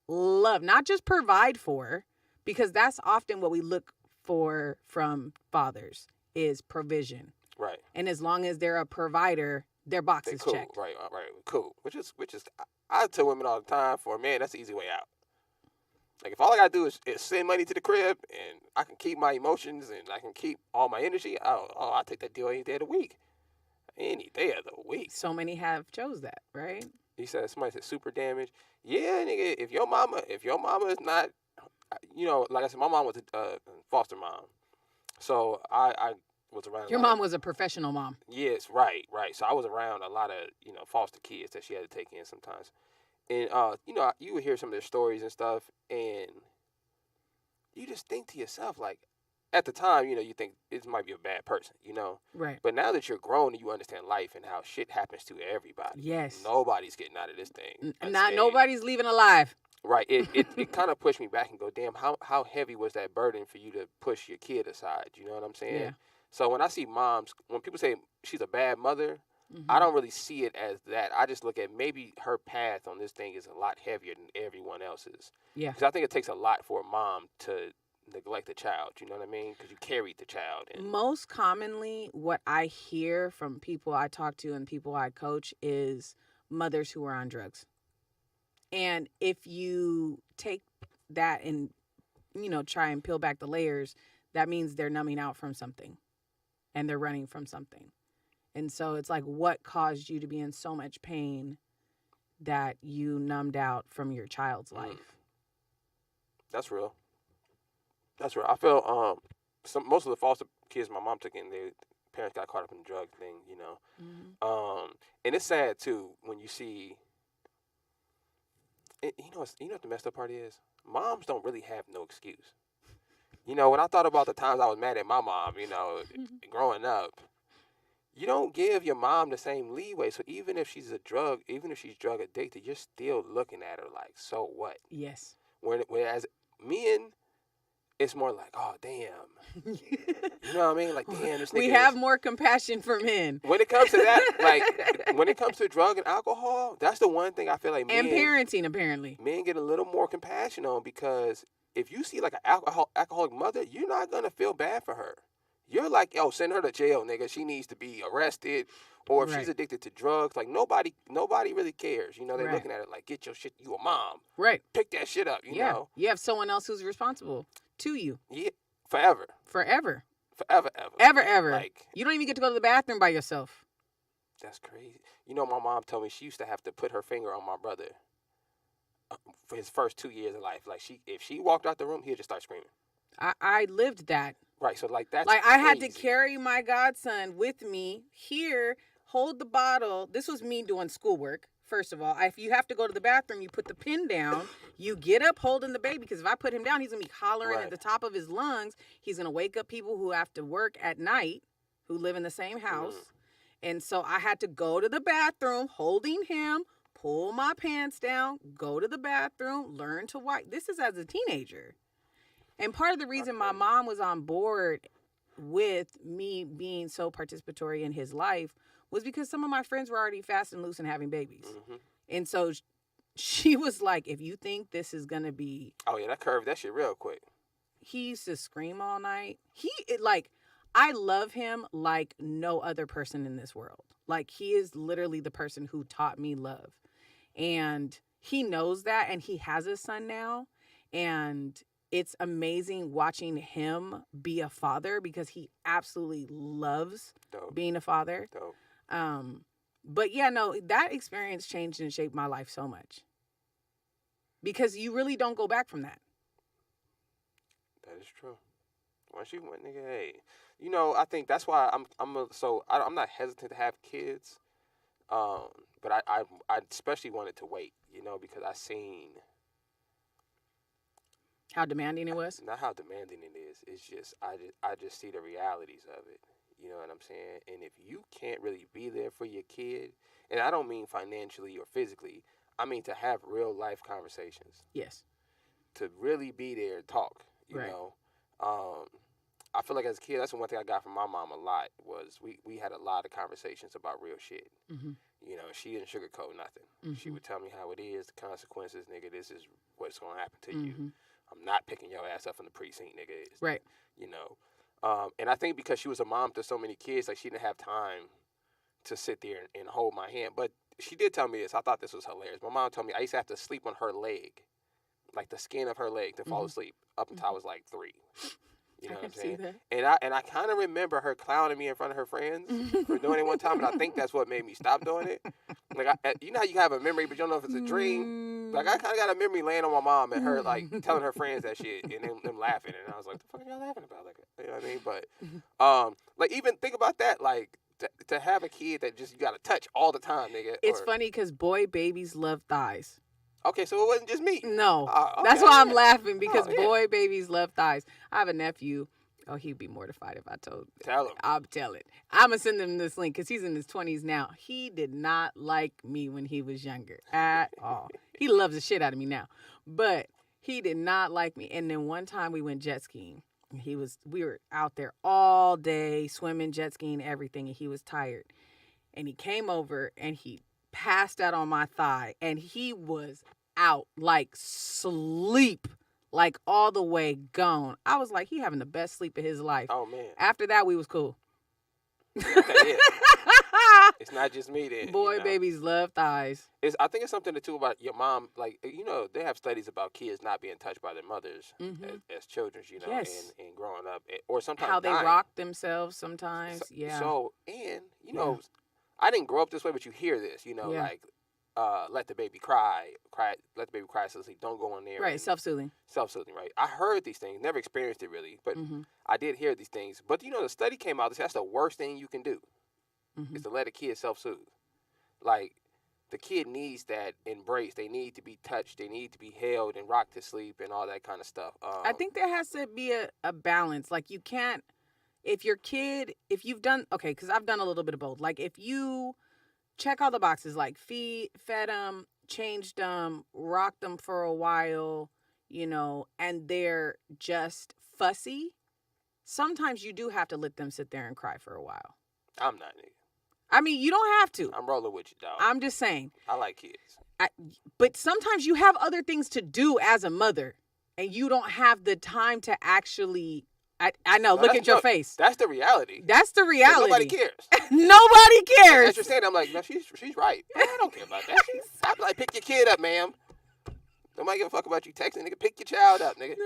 not just provide for, because that's often what we look for from fathers is provision. Right. And as long as they're a provider, their box is cool. checked. Right, cool. Which is I tell women all the time, for a man, that's the easy way out. Like if all I gotta do is send money to the crib and I can keep my emotions and I can keep all my energy, I'll take that deal any day of the week. Any day of the week. So many have chose that, right? He said somebody said super damage. Yeah, nigga, if your mama is not, you know, like I said, my mom was a foster mom. So I was around. Your mom was a professional mom. Yes, right. So I was around a lot of, you know, foster kids that she had to take in sometimes. And, you know, you would hear some of their stories and stuff, and you just think to yourself, like, at the time, you know, you think this might be a bad person, you know? Right. But now that you're grown and you understand life and how shit happens to everybody. Yes. Nobody's getting out of this thing. Nobody's leaving alive. Right. It kind of pushed me back and go, damn, how heavy was that burden for you to push your kid aside? You know what I'm saying? Yeah. So when I see moms, when people say she's a bad mother, I don't really see it as that. I just look at maybe her path on this thing is a lot heavier than everyone else's. Yeah. Because I think it takes a lot for a mom to neglect the child. You know what I mean? Because you carried the child. And most commonly, what I hear from people I talk to and people I coach is mothers who are on drugs. And if you take that and, you know, try and peel back the layers, that means they're numbing out from something and they're running from something. And so it's like, what caused you to be in so much pain that you numbed out from your child's life? That's real. That's real. I feel most of the foster kids my mom took in, their parents got caught up in the drug thing, you know. Mm-hmm. And it's sad too when you see. You know what the messed up part is? Moms don't really have no excuse. You know, when I thought about the times I was mad at my mom, you know, growing up, you don't give your mom the same leeway. So even if she's drug addicted, you're still looking at her like, so what? Yes. Whereas men, it's more like, oh, damn. You know what I mean? Like, damn, this nigga We have more compassion for men. When it comes to that, like, when it comes to drug and alcohol, that's the one thing I feel like men... And parenting, apparently. Men get a little more compassion on, because if you see, like, an alcoholic mother, you're not going to feel bad for her. You're like, yo, send her to jail, nigga. She needs to be arrested. Or if she's addicted to drugs, like, nobody really cares. You know, they're looking at it like, get your shit, you a mom. Right. Pick that shit up, you know. You have someone else who's responsible to you. Yeah, forever. Forever. Ever. Like, you don't even get to go to the bathroom by yourself. That's crazy. You know, my mom told me she used to have to put her finger on my brother for his first 2 years of life. Like, if she walked out the room, he'd just start screaming. I lived that. Right, so like that's like crazy. I had to carry my godson with me here, hold the bottle. This was me doing schoolwork. First of all, if you have to go to the bathroom, you put the pen down, you get up holding the baby, because if I put him down, he's gonna be hollering at the top of his lungs. He's gonna wake up people who have to work at night, who live in the same house. And so I had to go to the bathroom holding him, pull my pants down, go to the bathroom, learn to wipe. This is as a teenager. And part of the reason my mom was on board with me being so participatory in his life was because some of my friends were already fast and loose and having babies. Mm-hmm. And so she was like, if you think this is going to be... Oh, yeah, that curved that shit real quick. He used to scream all night. I love him like no other person in this world. Like, he is literally the person who taught me love. And he knows that, and he has a son now. And it's amazing watching him be a father because he absolutely loves being a father. But yeah, no, that experience changed and shaped my life so much. Because you really don't go back from that. That is true. Once you went, nigga, hey. You know, I think that's why I'm not hesitant to have kids. But I especially wanted to wait, you know, because I seen how demanding it was. Not how demanding it is. It's just I just see the realities of it. You know what I'm saying? And if you can't really be there for your kid, and I don't mean financially or physically, I mean to have real life conversations. Yes. To really be there and talk, you know. I feel like as a kid, that's the one thing I got from my mom a lot was we had a lot of conversations about real shit. Mm-hmm. You know, she didn't sugarcoat nothing. Mm-hmm. She would tell me how it is, the consequences, nigga, this is what's going to happen to mm-hmm. you. I'm not picking your ass up from the precinct, nigga. Right. You know. And I think because she was a mom to so many kids, like she didn't have time to sit there and hold my hand. But she did tell me this. I thought this was hilarious. My mom told me I used to have to sleep on her leg, like the skin of her leg to fall asleep up until I was like 3. You know what I'm saying? And I kind of remember her clowning me in front of her friends for doing it one time, and I think that's what made me stop doing it. Like, you know how you have a memory, but you don't know if it's a dream? Like, I kind of got a memory laying on my mom and her, like, telling her friends that shit and them laughing. And I was like, the fuck are y'all laughing about? Like, you know what I mean? But, like, even think about that, like, to have a kid that just you got to touch all the time, nigga. It's funny because boy babies love thighs. Okay, so it wasn't just me. No. Okay, that's why I'm laughing because boy babies love thighs. I have a nephew. Oh, he'd be mortified if I told. Tell him. I'll tell it. I'm going to send him this link because he's in his 20s now. He did not like me when he was younger at all. He loves the shit out of me now. But he did not like me. And then one time we went jet skiing. We were out there all day swimming, jet skiing, everything. And he was tired. And he came over and he passed out on my thigh, and he was out, like sleep, like all the way gone. I was like, he having the best sleep of his life. Oh, man. After that, we was cool. Okay, yeah. It's not just me then. Boy, you know? Babies love thighs. I think it's something too about your mom. Like, you know, they have studies about kids not being touched by their mothers as children, you know, and growing up. Or sometimes how they dying. rock themselves sometimes. So, and, you know, I didn't grow up this way, but you hear this, you know, like, let the baby cry, let the baby cry so sleep. Don't go in there. Right, self-soothing. Self-soothing, right. I heard these things, never experienced it really, but I did hear these things. But, you know, the study came out, that's the worst thing you can do is to let a kid self-soothe. Like, the kid needs that embrace. They need to be touched. They need to be held and rocked to sleep and all that kind of stuff. I think there has to be a balance. Like, you can't, if you've done, because I've done a little bit of both. Like, if you check all the boxes, like fed them, changed them, rocked them for a while, you know, and they're just fussy, sometimes you do have to let them sit there and cry for a while. I'm not, nigga. I mean, you don't have to. I'm rolling with you, dog. I'm just saying. I like kids. But sometimes you have other things to do as a mother, and you don't have the time to actually... I know. Look at your face. That's the reality. That's the reality. Nobody cares. Nobody cares. That's what you're saying. I'm like, no, she's right. I don't care about that. I'd be like, pick your kid up, ma'am. Nobody give a fuck about you texting, nigga. Pick your child up, nigga.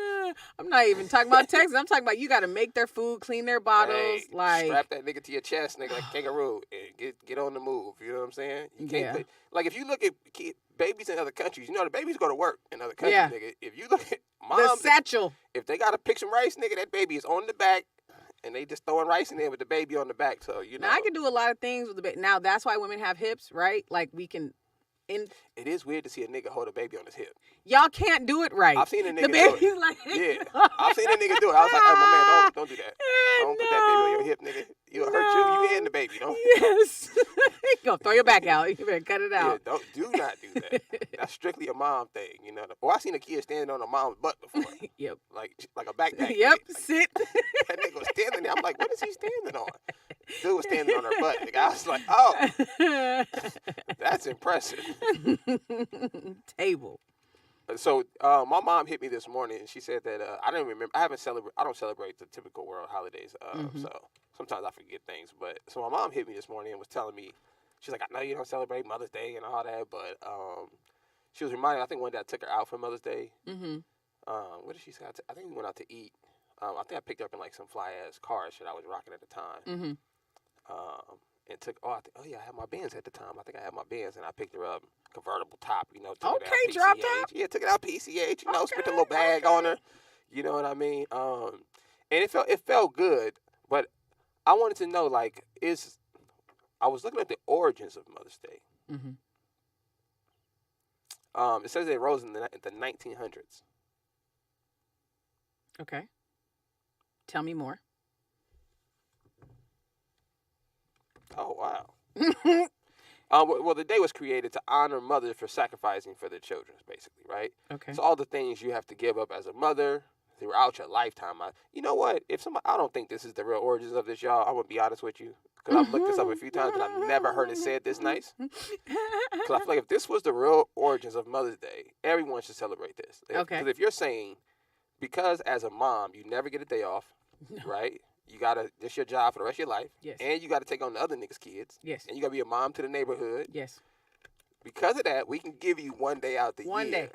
I'm not even talking about texting. I'm talking about you got to make their food, clean their bottles. Hey, like strap that nigga to your chest, nigga, like a kangaroo, and get on the move. You know what I'm saying? You can't like if you look at babies in other countries, you know the babies go to work in other countries, nigga. If you look at moms, the satchel. If they gotta pick some rice, nigga, that baby is on the back. And they just throwing rice in there with the baby on the back. So, you know. Now, I can do a lot of things with the baby. Now, that's why women have hips, right? Like, we can... It is weird to see a nigga hold a baby on his hip. Y'all can't do it right. I've seen a nigga the baby's do it. Like... Yeah. I've seen a nigga do it. I was like, oh, my man, don't do that. Don't put that baby on your hip, nigga. You'll hurt you and the baby. Don't. Yes. Go throw your back out. You better cut it out. Yeah, do not do that. That's strictly a mom thing, you know. Or I seen a kid standing on a mom's butt before. Yep. Like a backpack. Yep. Like, sit. That nigga was standing there. I'm like, what is he standing on? Dude was standing on her butt. Nigga. I was like, oh, that's impressive. Table. So my mom hit me this morning, and she said that I didn't remember. I don't celebrate the typical world holidays. So sometimes I forget things. But so my mom hit me this morning and was telling me, she's like, I know you don't celebrate Mother's Day and all that, but she was reminding. I think one day I took her out for Mother's Day. Mm-hmm. What did she say? I think we went out to eat. I think I picked her up in like some fly ass car shit I was rocking at the time. Mm-hmm. And took I have my Benz at the time. I think I had my Benz, and I picked her up, convertible top, took it out Okay, drop top. Yeah, took it out PCH, Okay, spent a little bag on her, you know what I mean? And it felt good, but I wanted to know, like, I was looking at the origins of Mother's Day. Mm-hmm. It says it rose in the 1900s. Okay. Tell me more. Oh, wow. Well, the day was created to honor mothers for sacrificing for their children, basically, right? Okay. So all the things you have to give up as a mother throughout your lifetime. You know what? I don't think this is the real origins of this, y'all. I'm going to be honest with you. Because I've looked this up a few times and I've never heard it said this nice. Because I feel like if this was the real origins of Mother's Day, everyone should celebrate this. Okay. Because if you're saying, because as a mom, you never get a day off, right? You gotta, this your job for the rest of your life. Yes. And you gotta take on the other niggas' kids. Yes. And you gotta be a mom to the neighborhood. Yes. Because of that, we can give you one day out the year. One day.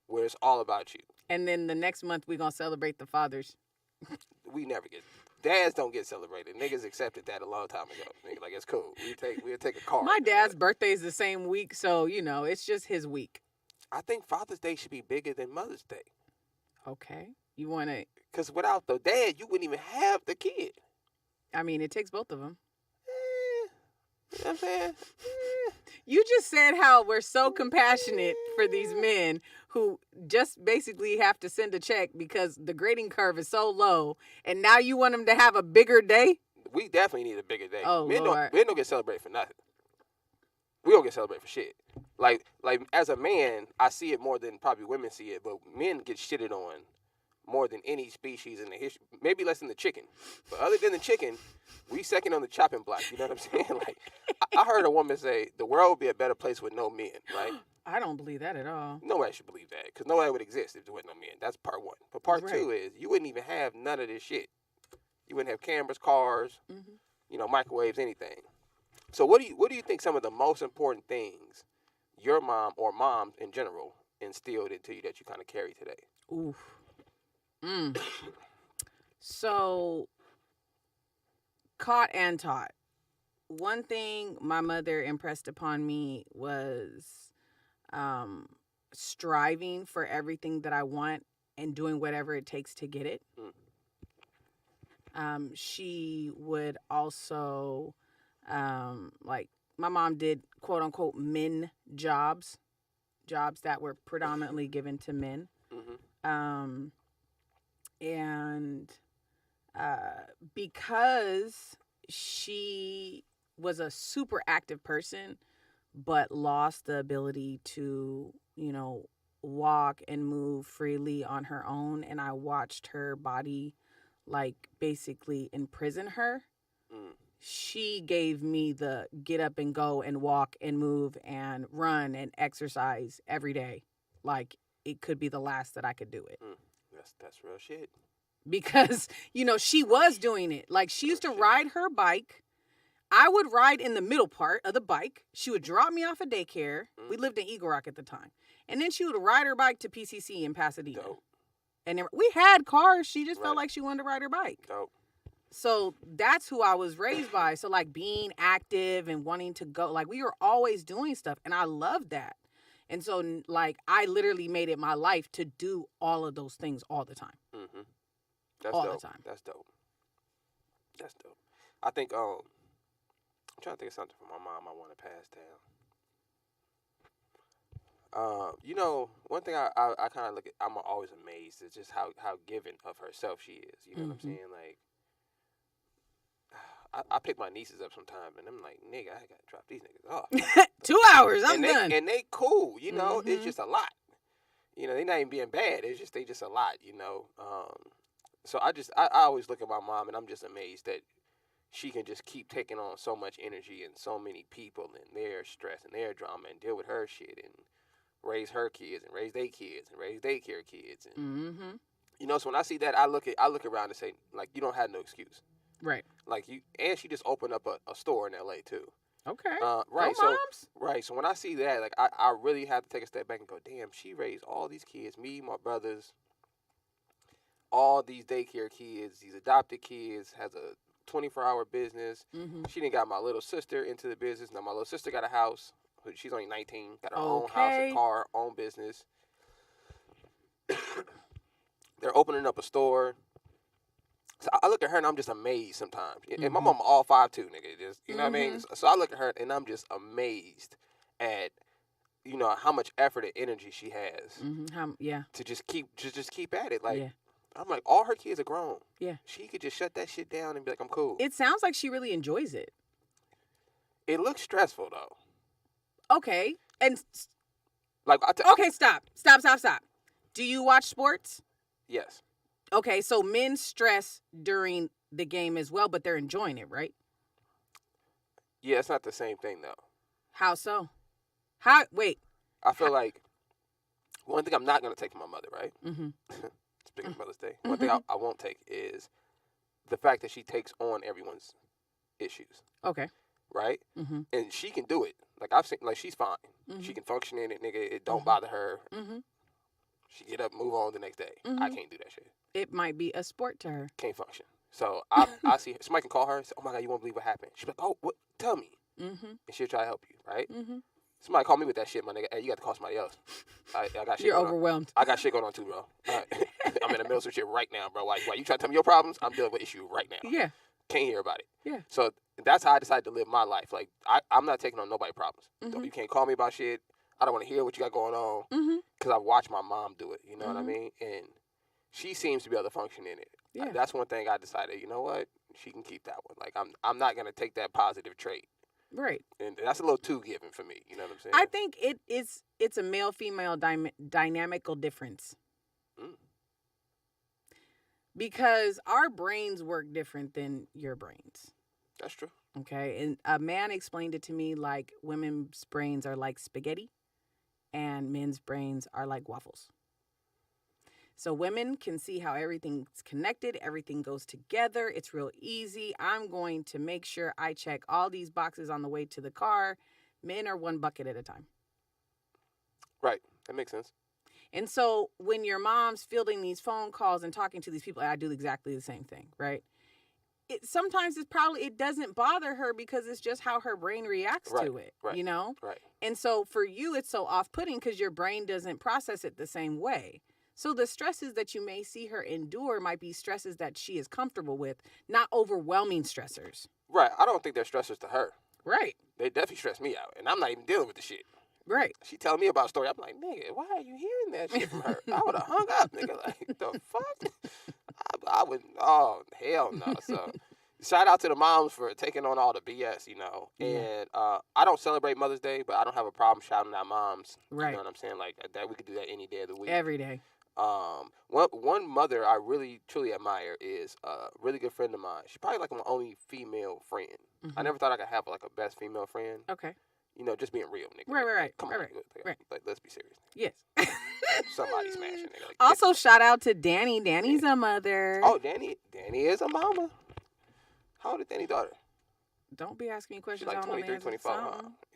Where it's all about you. And then the next month we're gonna celebrate the fathers. We never get, dads don't get celebrated. Niggas accepted that a long time ago. Nigga, like, it's cool. We'll take a card. My dad's birthday is the same week, so it's just his week. I think Father's Day should be bigger than Mother's Day. Okay. You wanna? Because without the dad, you wouldn't even have the kid. I mean, it takes both of them. You know what I'm saying? You just said how we're so compassionate for these men who just basically have to send a check because the grading curve is so low, and now you want them to have a bigger day? We definitely need a bigger day. Oh, men Lord. don't get celebrated for nothing. We don't get celebrated for shit. Like as a man, I see it more than probably women see it, but men get shitted on more than any species in the history. Maybe less than the chicken. But other than the chicken, we second on the chopping block. You know what I'm saying? Like, I heard a woman say, the world would be a better place with no men, right? I don't believe that at all. Nobody should believe that, because nobody would exist if there wasn't no men. That's part one. But part two is, you wouldn't even have none of this shit. You wouldn't have cameras, cars, microwaves, anything. So what do you think some of the most important things your mom or moms in general instilled into you that you kind of carry today? Oof. So, caught and taught. One thing my mother impressed upon me was striving for everything that I want and doing whatever it takes to get it. She would also, my mom did quote unquote men jobs that were predominantly given to men. And because she was a super active person, but lost the ability to, walk and move freely on her own. And I watched her body, basically imprison her. She gave me the get up and go and walk and move and run and exercise every day. Like, it could be the last that I could do it. That's real shit. Because, she was doing it. Like, she used to ride her bike. I would ride in the middle part of the bike. She would drop me off at daycare. We lived in Eagle Rock at the time. And then she would ride her bike to PCC in Pasadena. Dope. And then we had cars. She just felt like she wanted to ride her bike. Dope. So that's who I was raised by. So, being active and wanting to go. We were always doing stuff. And I loved that. And so, I literally made it my life to do all of those things all the time. That's all dope. the time. That's dope. That's dope. I think, I'm trying to think of something from my mom I want to pass down. One thing I kind of look at, I'm always amazed is just how given of herself she is. You know what I'm saying? I pick my nieces up sometimes, and I'm like, nigga, I gotta drop these niggas off. 2 hours, I'm done. And they cool, it's just a lot. They're not even being bad. They just a lot, So I always look at my mom, and I'm just amazed that she can just keep taking on so much energy and so many people and their stress and their drama and deal with her shit and raise her kids and raise their kids and raise daycare kids. And, Mm-hmm. you know, so when I see that, I look around and say, like, you don't have no excuse. Right. Like, and she just opened up a store in L.A. too. Okay. Right. Go moms. Right. So when I see that, like, I really have to take a step back and go, damn, she raised all these kids, me, my brothers, all these daycare kids, these adopted kids, has a 24-hour business. Mm-hmm. She done got my little sister into the business. Now my little sister got a house. She's only 19. Got her own house, a car, own business. They're opening up a store. So I look at her and I'm just amazed sometimes. Mm-hmm. And my mama all 5'2", nigga. Just, you know what I mean? So I look at her and I'm just amazed at, you know, how much effort and energy she has. Mm-hmm. To just keep at it. Like, yeah. I'm like, all her kids are grown. Yeah. She could just shut that shit down and be like, I'm cool. It sounds like she really enjoys it. It looks stressful though. Okay. And like, okay, stop. Do you watch sports? Yes. Okay, so men stress during the game as well, but they're enjoying it, right? Yeah, it's not the same thing though. How so? Wait. I feel like one thing I'm not gonna take from my mother, right? Mm-hmm. Speaking of Mother's Day, one thing I won't take is the fact that she takes on everyone's issues. Okay. Right? Mm-hmm. And she can do it. Like, I've seen, like, she's fine. Mm-hmm. She can function in it, nigga. It don't bother her. Mm-hmm. She get up, move on the next day. Mm-hmm. I can't do that shit. It might be a sport to her. Can't function. So I see her. Somebody can call her and say, oh my God, you won't believe what happened. She's like, oh, what? Tell me. Mm-hmm. And she'll try to help you, right? Mm-hmm. Somebody call me with that shit, my nigga. Hey, you got to call somebody else. I got shit. You're overwhelmed. I got shit going on too, bro. I'm in the middle of some shit right now, bro. Why you trying to tell me your problems? I'm dealing with issue right now. Yeah. Can't hear about it. Yeah. So that's how I decided to live my life. Like, I'm not taking on nobody's problems. Mm-hmm. You can't call me about shit. I don't want to hear what you got going on. Because I watched my mom do it. You know what I mean? And she seems to be able to function in it. Yeah. That's one thing I decided, you know what? She can keep that one. Like, I'm not going to take that positive trait. Right. And that's a little too given for me. You know what I'm saying? I think it's a male-female dynamical difference. Because our brains work different than your brains. That's true. Okay. And a man explained it to me like women's brains are like spaghetti and men's brains are like waffles. So women can see how everything's connected. Everything goes together. It's real easy. I'm going to make sure I check all these boxes on the way to the car. Men are one bucket at a time. Right. That makes sense. And so when your mom's fielding these phone calls and talking to these people, I do exactly the same thing, right? Sometimes it doesn't bother her because it's just how her brain reacts to it, you know? Right. And so for you, it's so off-putting because your brain doesn't process it the same way. So the stresses that you may see her endure might be stresses that she is comfortable with, not overwhelming stressors. Right. I don't think they're stressors to her. Right. They definitely stress me out, and I'm not even dealing with the shit. Right. She telling me about a story. I'm like, nigga, why are you hearing that shit from her? I would have hung up, nigga. Like, the fuck? I would, oh, hell no. So, shout out to the moms for taking on all the BS, you know. And I don't celebrate Mother's Day, but I don't have a problem shouting out moms. Right. You know what I'm saying? Like, that we could do that any day of the week. Every day. One mother I really, truly admire is a really good friend of mine. She's probably like my only female friend. Mm-hmm. I never thought I could have like a best female friend. Okay. You know, just being real, nigga. Right. Come on, right. Like, let's be serious. Yes. Somebody smashing, nigga. Like, also, shout out to Danny. Danny's a mother. Oh, Danny is a mama. How old is Danny's daughter? Don't be asking me questions. She's like 23, 25.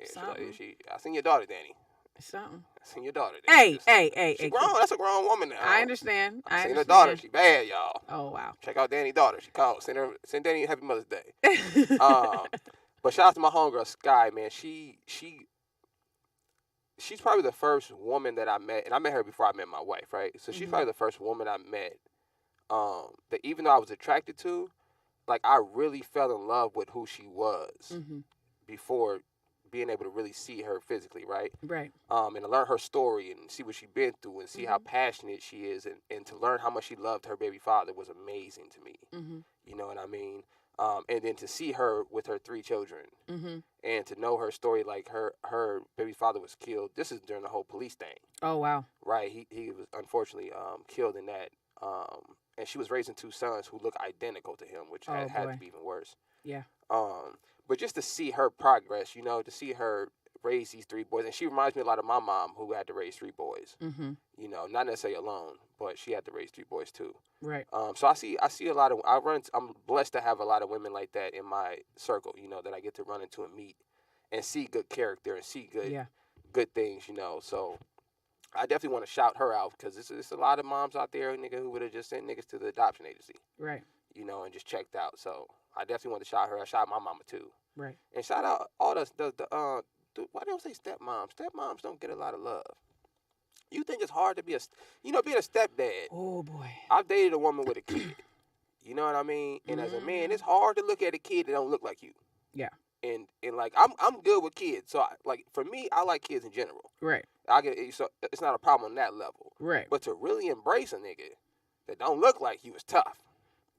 Something. I seen your daughter, Danny. Something. I seen your daughter, Danny. Hey. She grown. That's a grown woman now. I understand. I seen her daughter. She bad, y'all. Oh, wow. Check out Danny's daughter. She called. Send Danny a happy Mother's Day. But shout out to my homegirl, Sky, man. She's probably the first woman that I met, and I met her before I met my wife, right? So she's probably the first woman I met that even though I was attracted to, like, I really fell in love with who she was before being able to really see her physically, right? Right. And to learn her story and see what she's been through and see how passionate she is and to learn how much she loved her baby father was amazing to me. You know what I mean? And then to see her with her 3 children and to know her story, like her baby father was killed. This is during the whole police thing. Oh, wow. Right. He was unfortunately killed in that. And she was raising 2 sons who look identical to him, which had to be even worse. Yeah. But just to see her progress, you know, to see her raise these 3 boys. And she reminds me a lot of my mom, who had to raise 3 boys. Mm-hmm. You know, not necessarily alone, but she had to raise 3 boys too. Right. So I see a lot of, I'm blessed to have a lot of women like that in my circle, you know, that I get to run into and meet and see good character and see good things, you know. So I definitely want to shout her out, because it's a lot of moms out there, nigga, who would have just sent niggas to the adoption agency. Right. You know, and just checked out. So I definitely want to shout her. I shout my mama too. Right. And shout out all why they don't say stepmoms? Stepmoms don't get a lot of love. You think it's hard to be being a stepdad. Oh boy. I've dated a woman with a kid. You know what I mean? And as a man, it's hard to look at a kid that don't look like you. Yeah. And like I'm good with kids. So for me, I like kids in general. Right. So it's not a problem on that level. Right. But to really embrace a nigga that don't look like you is tough.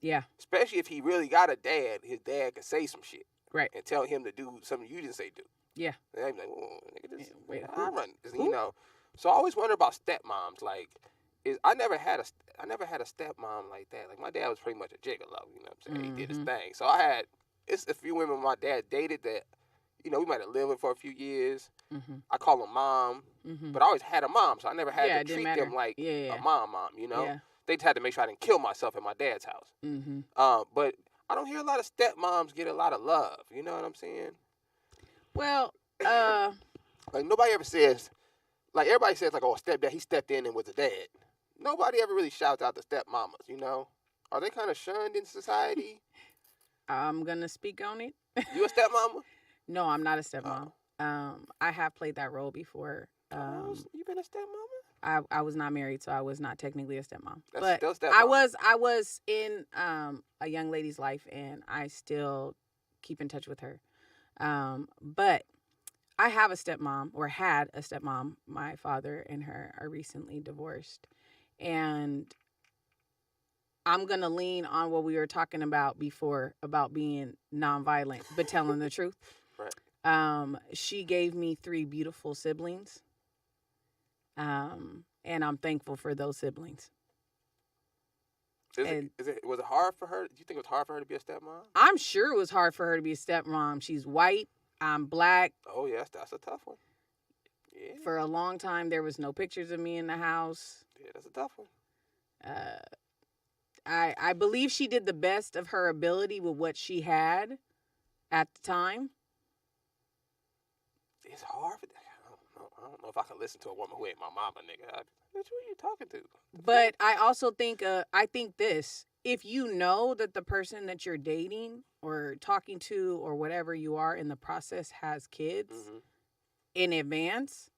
Yeah. Especially if he really got a dad, his dad can say some shit. Right. And tell him to do something you didn't say do. Yeah. And I'm like, well, nigga, this, Wait, I run, you know. So I always wonder about stepmoms. Like, I never had a stepmom like that. Like, my dad was pretty much a gigolo. You know what I'm saying? He did his thing. So it's a few women my dad dated that, you know, we might have lived with for a few years. Mm-hmm. I call them mom, but I always had a mom, so I never had to treat them like a mom, you know? Yeah. They just had to make sure I didn't kill myself at my dad's house. Mm-hmm. But I don't hear a lot of stepmoms get a lot of love. You know what I'm saying? Well, like, nobody ever says, like, everybody says, like, oh, stepdad, he stepped in and was a dad. Nobody ever really shouts out the stepmamas, you know? Are they kind of shunned in society? I'm going to speak on it. You a stepmama? No, I'm not a stepmom. I have played that role before. You been a stepmama? I was not married, so I was not technically a stepmom. That's but still stepmom. I was in a young lady's life, and I still keep in touch with her. But I have a stepmom, or had a stepmom. My father and her are recently divorced. And I'm going to lean on what we were talking about before about being nonviolent, but telling the truth. Right. She gave me 3 beautiful siblings. And I'm thankful for those siblings. Was it hard for her? Do you think it was hard for her to be a stepmom? I'm sure it was hard for her to be a stepmom. She's white. I'm black. Oh, yes, that's a tough one. Yeah. For a long time, there was no pictures of me in the house. Yeah, that's a tough one. I believe she did the best of her ability with what she had at the time. It's hard. I don't know if I can listen to a woman who ain't my mama, nigga. Who are you talking to? But I also think, this. If you know that the person that you're dating or talking to or whatever you are in the process has kids in advance,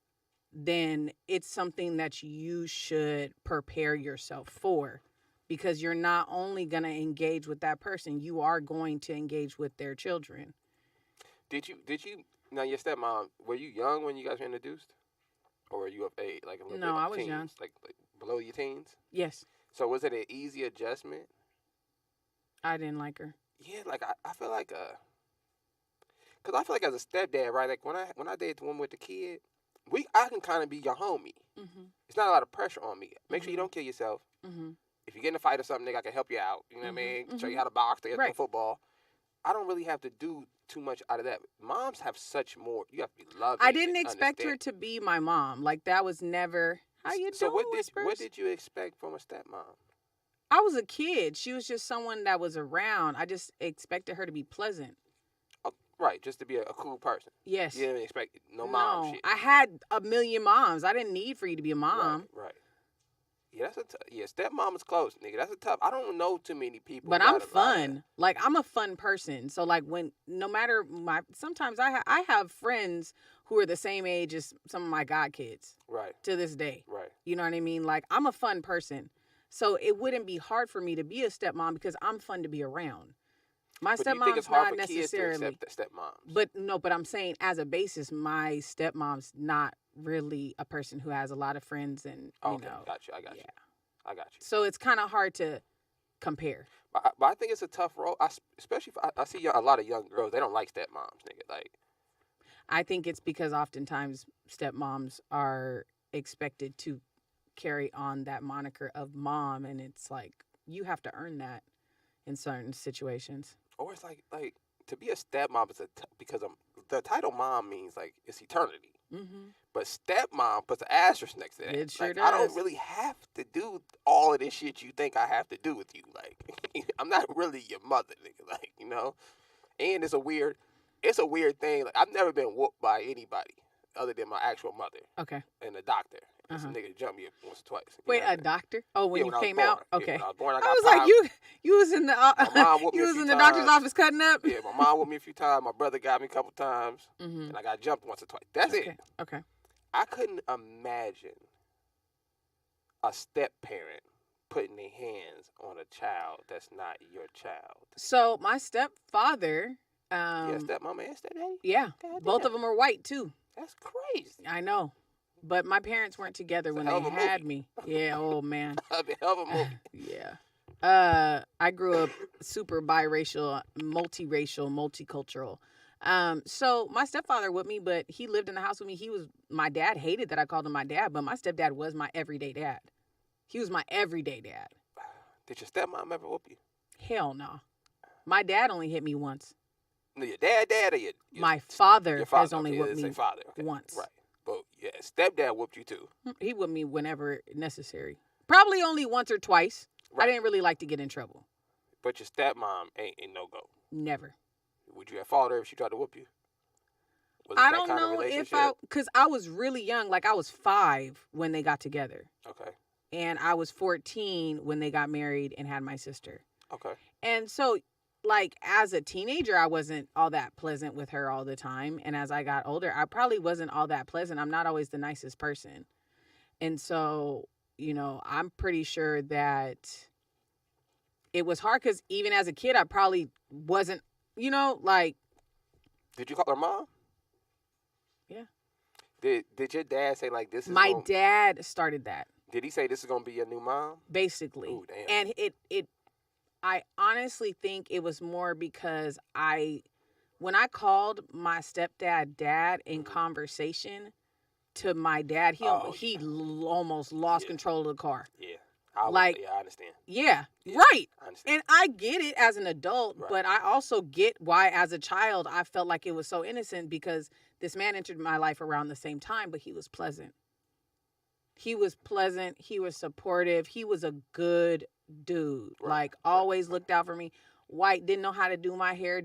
then it's something that you should prepare yourself for, because you're not only going to engage with that person, you are going to engage with their children. Did you now your stepmom, were you young when you guys were introduced? Or were you of age, like a little bit? No, I was teens, young. Like below your teens? Yes. So was it an easy adjustment? I didn't like her. Yeah, like I feel like because I feel like as a stepdad, right? Like when I dated the woman with the kid, I can kind of be your homie. Mm-hmm. It's not a lot of pressure on me. Make sure you don't kill yourself. Mm-hmm. If you get in a fight or something, nigga, I can help you out. You know what I mean? Show you how to box, to play football. I don't really have to do too much out of that. Moms have such more. You have to be loving. I didn't expect her to be my mom. Like, that was never. How you doing? So what did you expect from a stepmom? I was a kid. She was just someone that was around. I just expected her to be pleasant. Oh, right, just to be a cool person. Yes. You didn't expect no mom shit. I had a million moms. I didn't need for you to be a mom. Right. Yeah, stepmom is close, nigga. That's a tough. I don't know too many people. But I'm fun. Like, I'm a fun person. So, like, sometimes I have friends who are the same age as some of my god kids. Right. To this day. Right. You know what I mean? Like, I'm a fun person. So it wouldn't be hard for me to be a stepmom because I'm fun to be around. My stepmom's not necessarily. Kids to accept stepmoms? But I'm saying as a basis, my stepmom's not really a person who has a lot of friends and you know. Got you. I got you. So it's kind of hard to compare. But I think it's a tough role, especially if I see a lot of young girls. They don't like stepmoms, nigga. Like, I think it's because oftentimes stepmoms are expected to carry on that moniker of mom, and it's like you have to earn that in certain situations. Or it's like to be a stepmom is because the title mom means like it's eternity. Mm-hmm. But stepmom puts an asterisk next to that. It sure like, does. I don't really have to do all of this shit you think I have to do with you. Like, I'm not really your mother, nigga. Like, you know? And it's a weird thing. Like, I've never been whooped by anybody other than my actual mother. Okay. And the doctor. And some nigga jumped me once or twice. Wait, a doctor? Oh, when you came out? Okay. When I was born, I was like, you was in the you was in the doctor's office cutting up? Yeah, my mom whooped me a few times. My brother got me a couple times. And I got jumped once or twice. That's it. Okay. I couldn't imagine a step-parent putting their hands on a child that's not your child. So my stepfather... stepmama and stepdaddy? Yeah. Both of them are white, too. That's crazy. I know. But my parents weren't together when they had me. Yeah, oh, man. That'd be a hell of a movie. Yeah. I grew up super biracial, multiracial, multicultural. So my stepfather with me, but he lived in the house with me. My dad hated that I called him my dad, but my stepdad was my everyday dad. He was my everyday dad. Did your stepmom ever whoop you? Hell no. My dad only hit me once. No, your dad or your my father your father has only whooped me once. Right. But yeah, stepdad whooped you too. He whooped me whenever necessary. Probably only once or twice. Right. I didn't really like to get in trouble. But your stepmom ain't no go. Never. Would you have fought her if she tried to whoop you? I don't know because I was really young. Like I was 5 when they got together. Okay. And I was 14 when they got married and had my sister. Okay. And so, like, as a teenager, I wasn't all that pleasant with her all the time. And as I got older, I probably wasn't all that pleasant. I'm not always the nicest person. And so, you know, I'm pretty sure that it was hard because even as a kid, I probably wasn't, you know, like. Did you call her mom? Yeah. Did your dad say, like, this is my dad started that. Did he say this is going to be your new mom? Basically. Ooh, damn. And I honestly think it was more because when I called my stepdad dad in conversation to my dad, he almost lost control of the car. Yeah. I understand. Yeah, right. I understand. And I get it as an adult, but I also get why as a child I felt like it was so innocent because this man entered my life around the same time, but he was pleasant. He was pleasant. He was supportive. He was a good dude. Like always looked out for me. White, didn't know how to do my hair,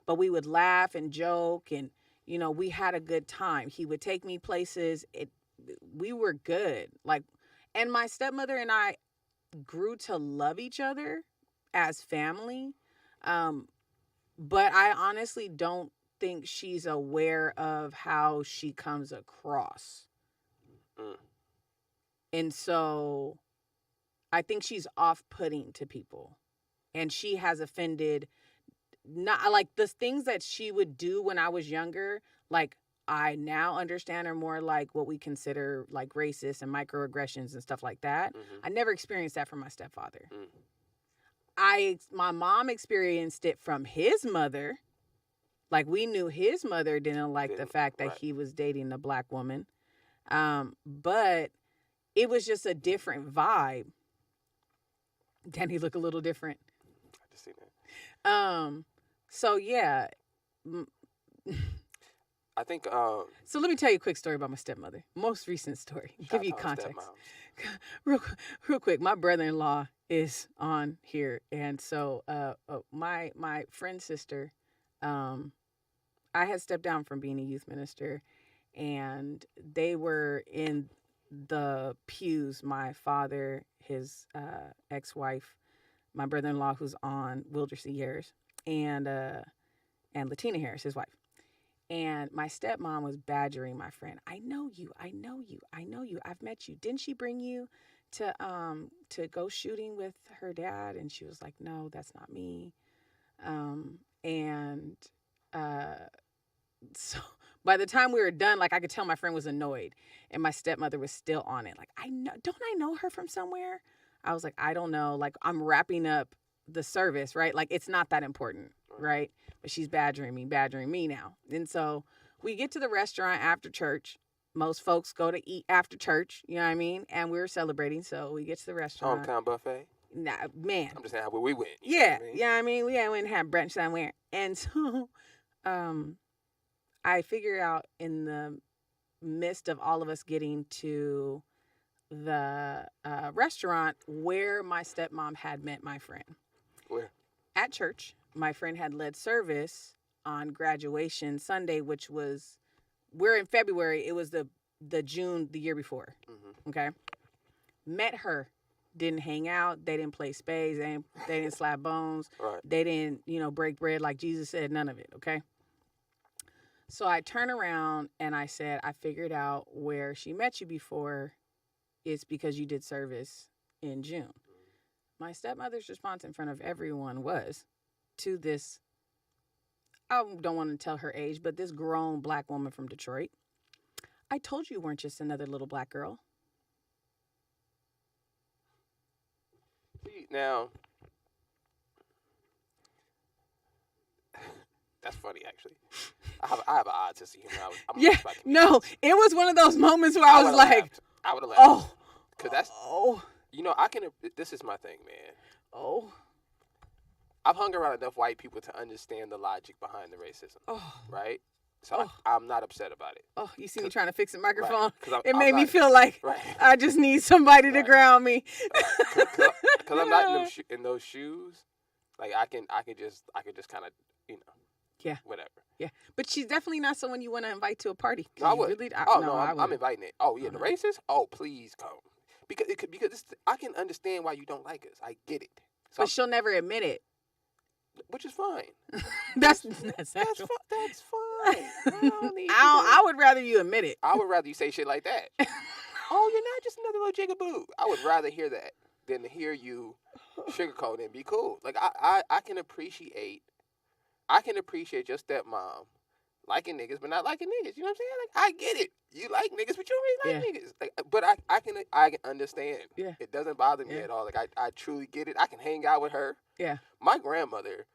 but we would laugh and joke and, you know, we had a good time. He would take me places. We were good. Like, and my stepmother and I grew to love each other as family. But I honestly don't think she's aware of how she comes across. And so I think she's off-putting to people. And she has offended, not like the things that she would do when I was younger, like I now understand are more like what we consider like racist and microaggressions and stuff like that. Mm-hmm. I never experienced that from my stepfather. My mom experienced it from his mother. Like we knew his mother didn't like the fact that he was dating a black woman. But it was just a different vibe. Danny look a little different. I just seen that. So yeah. I think. So let me tell you a quick story about my stepmother. Most recent story. Give you context. Real quick. My brother-in-law is on here, and so my friend's sister. I had stepped down from being a youth minister, and they were in the pews. My father, his ex-wife, my brother-in-law, who's on Wildercy Years, and Latina Harris, his wife. And my stepmom was badgering my friend. I know you. I've met you. Didn't she bring you to go shooting with her dad? And she was like, no, that's not me. So by the time we were done, like I could tell my friend was annoyed, and my stepmother was still on it. Like, don't I know her from somewhere? I was like, I don't know. Like, I'm wrapping up the service, right? Like, it's not that important, right? But she's badgering me now. And so we get to the restaurant after church. Most folks go to eat after church, you know what I mean? And we were celebrating, so we get to the restaurant. Hometown buffet? Nah, man. I'm just saying where we went. Yeah, I mean, we went and had brunch somewhere. And so I figured out in the midst of all of us getting to the restaurant where my stepmom had met my friend. Where? At church. My friend had led service on graduation Sunday, which was, we're in February. It was the June the year before. Mm-hmm. Okay. Met her. Didn't hang out. They didn't play spades. They didn't slap bones. Right. They didn't, break bread like Jesus said. None of it. Okay. So I turned around and I said, I figured out where she met you before. It's because you did service in June. My stepmother's response in front of everyone was to this, I don't want to tell her age, but this grown black woman from Detroit. I told you weren't just another little black girl. See, now, that's funny, actually. I have an odd sense of humor. It was one of those moments where I was like, I would have laughed. oh. Because that's, this is my thing, man. Oh. I've hung around enough white people to understand the logic behind the racism. Oh. Right? So I'm not upset about it. Oh, you see me trying to fix the microphone? Right, it made me feel like I just need somebody to ground me. Because I'm not in those shoes. Like I can just kind of, yeah, whatever. Yeah, but she's definitely not someone you want to invite to a party. No, I would. Really, I'm inviting it. Oh yeah, the racist. Oh please come. Because I can understand why you don't like us. I get it. So but she'll never admit it. Which is fine. That's fine. I would rather you admit it. I would rather you say shit like that. Oh, you're not just another little jigaboo. I would rather hear that than to hear you sugarcoat and be cool. Like I can appreciate your stepmom liking niggas, but not liking niggas. You know what I'm saying? Like I get it. You like niggas, but you don't really like niggas. Like, but I can understand. Yeah. It doesn't bother me at all. Like I truly get it. I can hang out with her. Yeah. My grandmother,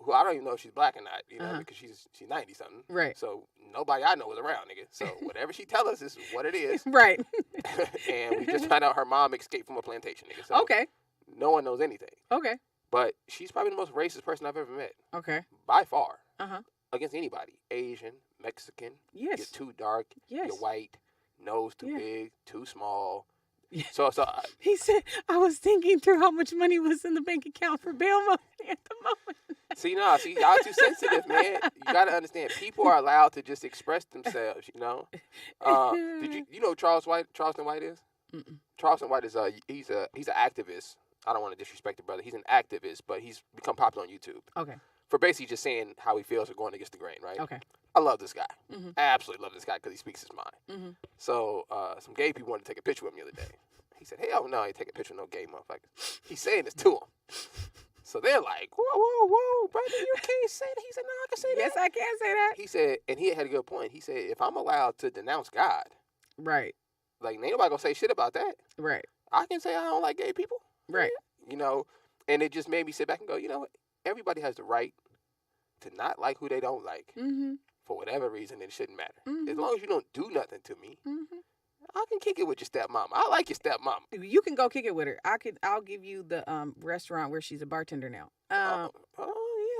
who I don't even know if she's black or not, because she's 90 something. Right. So nobody I know was around, nigga. So whatever she tell us is what it is. Right. And we just found out her mom escaped from a plantation, nigga. So okay. No one knows anything. Okay. But she's probably the most racist person I've ever met. Okay. By far. Uh-huh. Against anybody. Asian, Mexican. Yes. You're too dark. Yes. You're white. Nose too big. Too small. Yeah. So he said, I was thinking through how much money was in the bank account for bail money at the moment. See, y'all too sensitive, man. You got to understand, people are allowed to just express themselves, Did you know Charleston White is? Mm-mm. Charleston White is he's an activist. I don't want to disrespect the brother. He's an activist, but he's become popular on YouTube. Okay. For basically just saying how he feels or going against the grain, right? Okay. I love this guy. Mm-hmm. I absolutely love this guy because he speaks his mind. Mm-hmm. So some gay people wanted to take a picture with him the other day. He said, hell no, I ain't taking a picture with no gay motherfuckers. He's saying this to him. So they're like, whoa, brother, you can't say that. He said, no, I can say that. Yes, I can say that. He said, and he had a good point. He said, if I'm allowed to denounce God, right, like, ain't nobody gonna say shit about that. Right. I can say I don't like gay people. Right. And it just made me sit back and go, you know what? Everybody has the right to not like who they don't like. Mm-hmm. For whatever reason, it shouldn't matter. Mm-hmm. As long as you don't do nothing to me, mm-hmm. I can kick it with your stepmom. I like your stepmom. You can go kick it with her. I'll give you the restaurant where she's a bartender now. Yeah, that's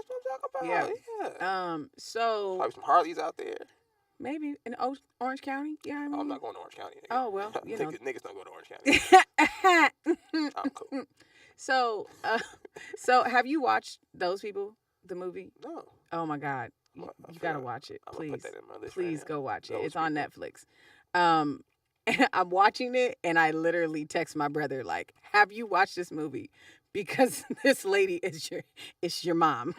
what I'm talking about. Yeah. So probably some Harleys out there. Maybe in Orange County. Yeah, I mean. I'm not going to Orange County. Nigga. Oh well, niggas don't go to Orange County. I'm cool. So have you watched Those People, the movie? No. Oh my God, you gotta watch it, please. Put that in my list please right go watch it. Those It's on People. Netflix. I'm watching it, and I literally text my brother like, "Have you watched this movie? Because this lady is your mom."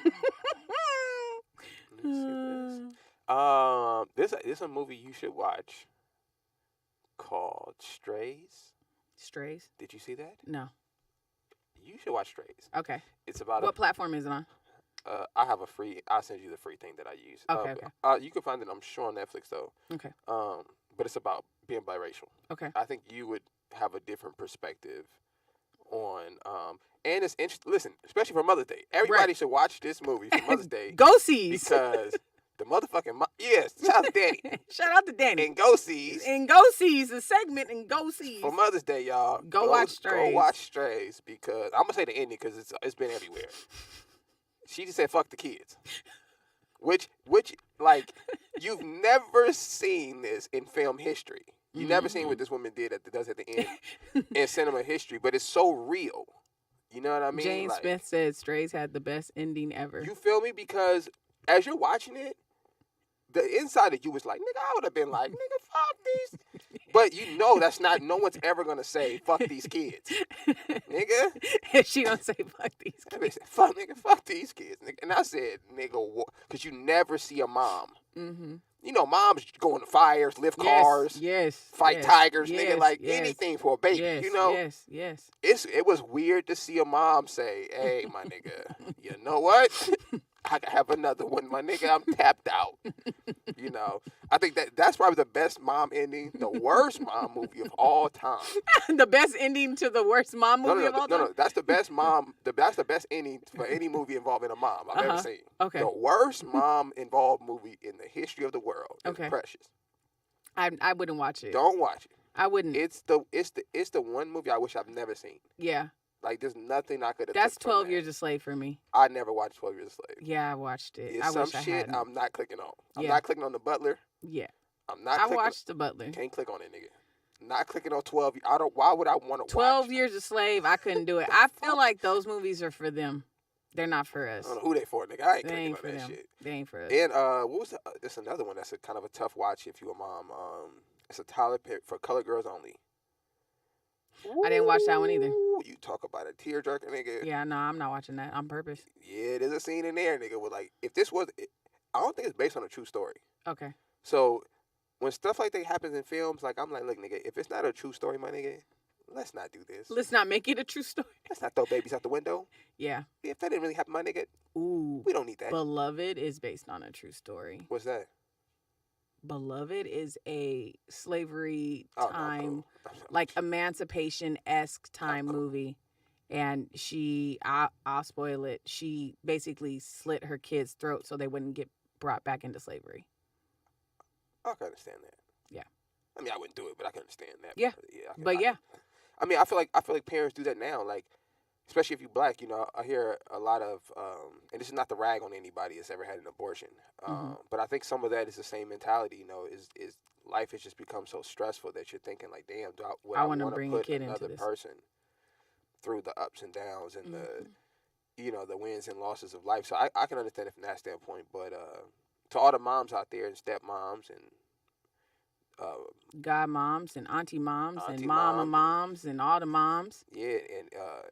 There's a movie you should watch called Strays. Strays? Did you see that? No. You should watch Strays. Okay. It's about what platform is it on? I'll send you the free thing that I use. Okay. You can find it, I'm sure, on Netflix though. Okay. But it's about being biracial. Okay. I think you would have a different perspective on and it's interesting. Listen, especially for Mother's Day, everybody should watch this movie for Mother's Day. Go sees because the motherfucking yes, shout out to Danny. Shout out to Danny. And Go Sees. And Go Sees, the segment and Go Sees. For Mother's Day, y'all. Go watch Strays. Go watch Strays because I'm gonna say the ending because it's been everywhere. She just said fuck the kids. which like you've never seen this in film history. You never seen what this woman does at the end in cinema history, but it's so real. You know what I mean? Jane like, Smith said Strays had the best ending ever. You feel me? Because as you're watching it, the inside of you was like, nigga, I would have been like, nigga, fuck these. But you know that's not, no one's ever going to say, fuck these kids. Nigga. If she don't say fuck these kids. Fuck these kids. Nigga. And I said, nigga, because you never see a mom. Mm-hmm. You know, moms go into fires, lift cars, fight tigers, nigga, like anything for a baby, you know? Yes. It was weird to see a mom say, hey, my nigga, you know what? I can have another one, my nigga. I'm tapped out. You know, I think that's probably the best mom ending, the worst mom movie of all time. The best ending to the worst mom movie of all time? No, that's the best mom. That's the best ending for any movie involving a mom I've ever seen. Okay. The worst mom involved movie in the history of the world is Precious. I wouldn't watch it. Don't watch it. I wouldn't. It's the one movie I wish I've never seen. Yeah. Like, there's nothing I could have. That's 12 Years a Slave for me. I never watched 12 Years a Slave. Yeah, I watched it. It's some shit I'm not clicking on. I'm not clicking on The Butler. Yeah. I watched The Butler. Can't click on it, nigga. Not clicking on 12. Why would I want to 12 Years a Slave, I couldn't do it. I feel like those movies are for them. They're not for us. I don't know who they for, nigga. I ain't clicking on that shit. They ain't for us. And what was there's another one that's a kind of a tough watch if you a mom. It's a Tyler Perry for Color Girls Only. I didn't watch that one either. You talk about a tearjerker, nigga. Yeah, no, I'm not watching that on purpose. Yeah, there's a scene in there, nigga, with like, if this was, I don't think it's based on a true story. Okay. So when stuff like that happens in films, like, I'm like, look, nigga, if it's not a true story, my nigga, let's not do this. Let's not make it a true story. Let's not throw babies out the window. Yeah. If that didn't really happen, my nigga, we don't need that. Beloved is based on a true story. What's that? Beloved is a slavery time, like emancipation-esque time movie. And I'll spoil it, she basically slit her kid's throat so they wouldn't get brought back into slavery. I can understand that. Yeah. I mean, I wouldn't do it, but I can understand that. Yeah. I mean, I feel like parents do that now, like, especially if you're black. You know, I hear a lot of, and this is not to rag on anybody that's ever had an abortion, but I think some of that is the same mentality. You know, is life has just become so stressful that you're thinking like, damn, I want to bring a kid into this person through the ups and downs and the, you know, the wins and losses of life. So I can understand it from that standpoint. But to all the moms out there and stepmoms and godmoms and auntie moms and mama moms and all the moms. Yeah,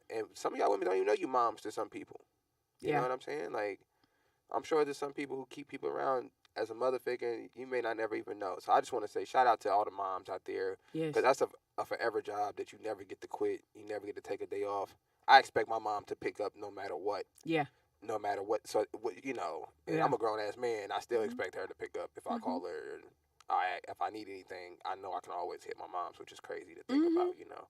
and some of y'all women don't even know you moms to some people. You know what I'm saying? Like, I'm sure there's some people who keep people around as a mother figure you may not never even know. So I just want to say shout out to all the moms out there. Yes. Because that's a forever job that you never get to quit. You never get to take a day off. I expect my mom to pick up no matter what. Yeah. No matter what. So, you know, I'm a grown-ass man. I still expect her to pick up if I call her. If I need anything, I know I can always hit my mom's, which is crazy to think about, you know.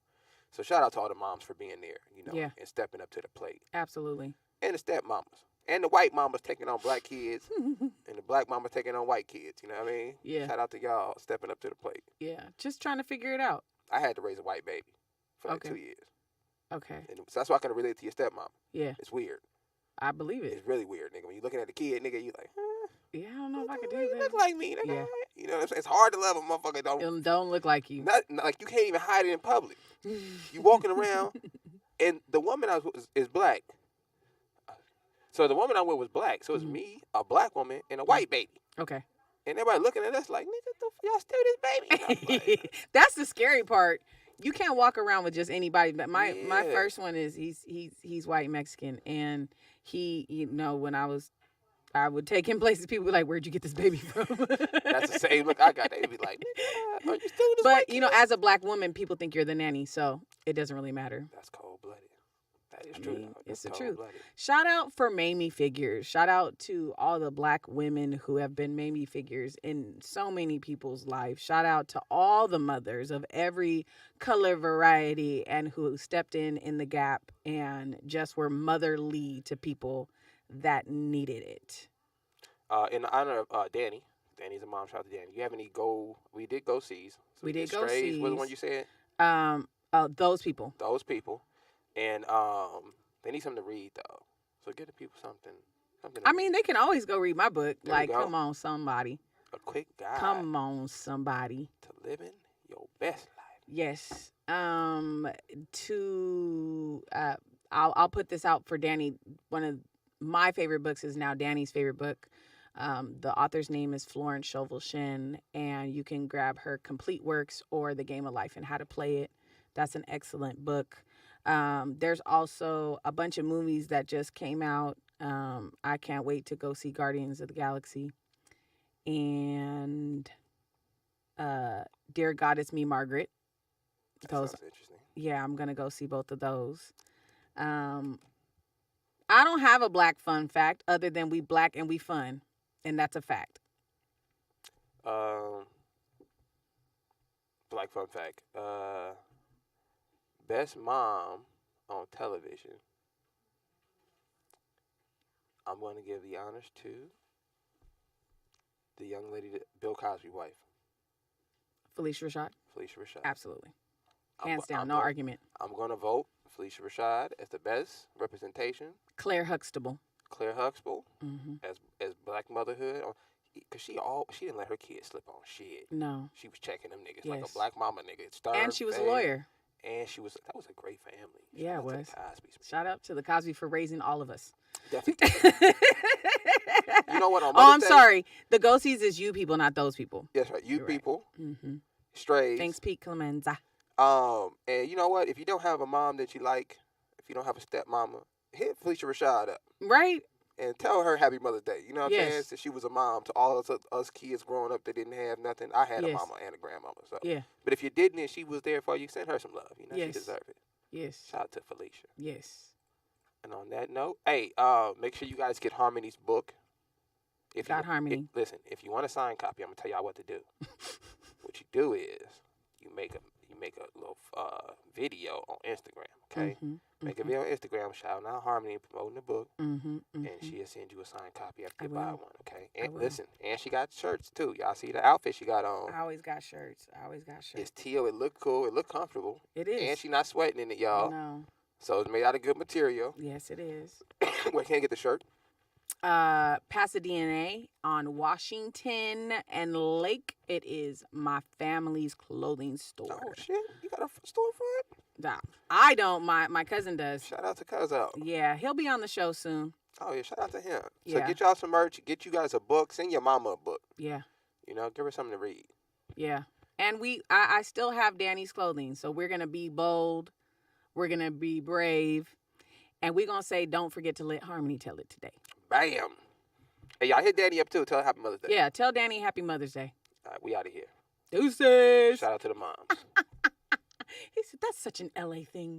So shout out to all the moms for being there, you know, and stepping up to the plate. Absolutely. And the stepmamas. And the white mamas taking on black kids. And the black mamas taking on white kids, you know what I mean? Yeah. Shout out to y'all stepping up to the plate. Yeah. Just trying to figure it out. I had to raise a white baby for like 2 years. Okay. And so that's why I can relate to your stepmom. Yeah. It's weird. I believe it. It's really weird, nigga. When you're looking at the kid, nigga, you like, yeah, I don't know if I could do you that. look like me, nigga. Yeah. You know what I'm saying? It's hard to love a motherfucker don't look like you. Not like you can't even hide it in public. You walking around, and the woman is black. So the woman I'm with was black. So it's me, a black woman, and a white baby. Okay. And everybody looking at us like, nigga, y'all still this baby? Like, that's the scary part. You can't walk around with just anybody. But my first one is he's white Mexican, and he, you know, when I would take him places, people would be like, where'd you get this baby from? That's the same look I got. They'd be like, are you still this But, you know, as a black woman, people think you're the nanny, so it doesn't really matter. That's cold-blooded. That is true. It's the truth. Shout out for Mamie figures. Shout out to all the black women who have been Mamie figures in so many people's lives. Shout out to all the mothers of every color variety and who stepped in the gap and just were motherly to people that needed it. In honor of Danny's a mom. Shout out to Danny. You have any we did go sees. So we did go Strays. sees. What was the one you said? Those people. Those people. And they need something to read, though. So give the people something. I mean, they can always go read my book. There Like, you go. come on, somebody. A quick guide Come on, somebody. to living your best life. Yes. I'll put this out for Danny. One of my favorite books is now Danny's favorite book. The author's name is Florence Scovel Shinn, and you can grab her complete works or The Game of Life and How to Play It. That's an excellent book. There's also a bunch of movies that just came out. I can't wait to go see Guardians of the Galaxy. And Dear God, It's Me, Margaret. That sounds interesting. Yeah, I'm going to go see both of those. I don't have a black fun fact other than we black and we fun. And that's a fact. Black fun fact. Best mom on television. I'm going to give the honors to the young lady, Bill Cosby's wife. Felicia Rashad? Felicia Rashad. Absolutely. Hands down, no argument. I'm going to vote Felicia Rashad as the best representation. Claire Huxtable. Claire Huxtable Mm-hmm. as black motherhood. Because she didn't let her kids slip on shit. No. She was checking them niggas Yes. like a black mama nigga. Stern, And she was a fed, lawyer. And that was a great family. Yeah, Shout it out to was. the Cosbys. Shout out to the Cosby for raising all of us. Definitely. You know what? On Oh, I'm Mother's Day- sorry. The ghosties is you people, not those people. That's right. You You're people, right. Mm-hmm. strays. Thanks, Pete Clemenza. And you know what? If you don't have a mom that you like, if you don't have a stepmama, hit Felicia Rashad up Right? and tell her Happy Mother's Day. You know what I'm Yes. saying? So she was a mom to all us kids growing up that didn't have nothing. I had a Yes. mama and a grandmama. So. Yeah. But if you didn't and she was there for you, send her some love. You know, Yes. she deserved it. Yes. Shout out to Felicia. Yes. And on that note, hey, make sure you guys get Harmony's book. Got Harmony. Listen, if you want a signed copy, I'm gonna tell y'all what to do. What you do is you make a little video on Instagram. Okay, Mm-hmm. make a video on Instagram shouting out Harmony and promoting the book, Mm-hmm. Mm-hmm. and she'll send you a signed copy after I you buy will. one. Okay, I and will. listen, and she got shirts too. Y'all see the outfit she got on? I always got shirts. It's teal. It look cool. It look comfortable. It is. And she not sweating in it, y'all. No. So it's made out of good material. Yes, it is. Where can I get the shirt? Pasadena on Washington and Lake. It is my family's clothing store. Oh shit! You got a storefront? Nah, I don't. My cousin does. Shout out to Cuzzo. Yeah, he'll be on the show soon. Oh yeah, shout out to him. So Yeah. get y'all some merch. Get you guys a book. Send your mama a book. Yeah, You know, give her something to read. yeah. And I still have Danny's clothing, so we're gonna be bold. We're gonna be brave, and we're gonna say, don't forget to let Harmony tell it today. Bam. Hey, y'all hit Danny up too. Tell her Happy Mother's Day. Yeah, tell Danny Happy Mother's Day. All right, we out of here. Deuces. Shout out to the moms. He said that's such an LA thing.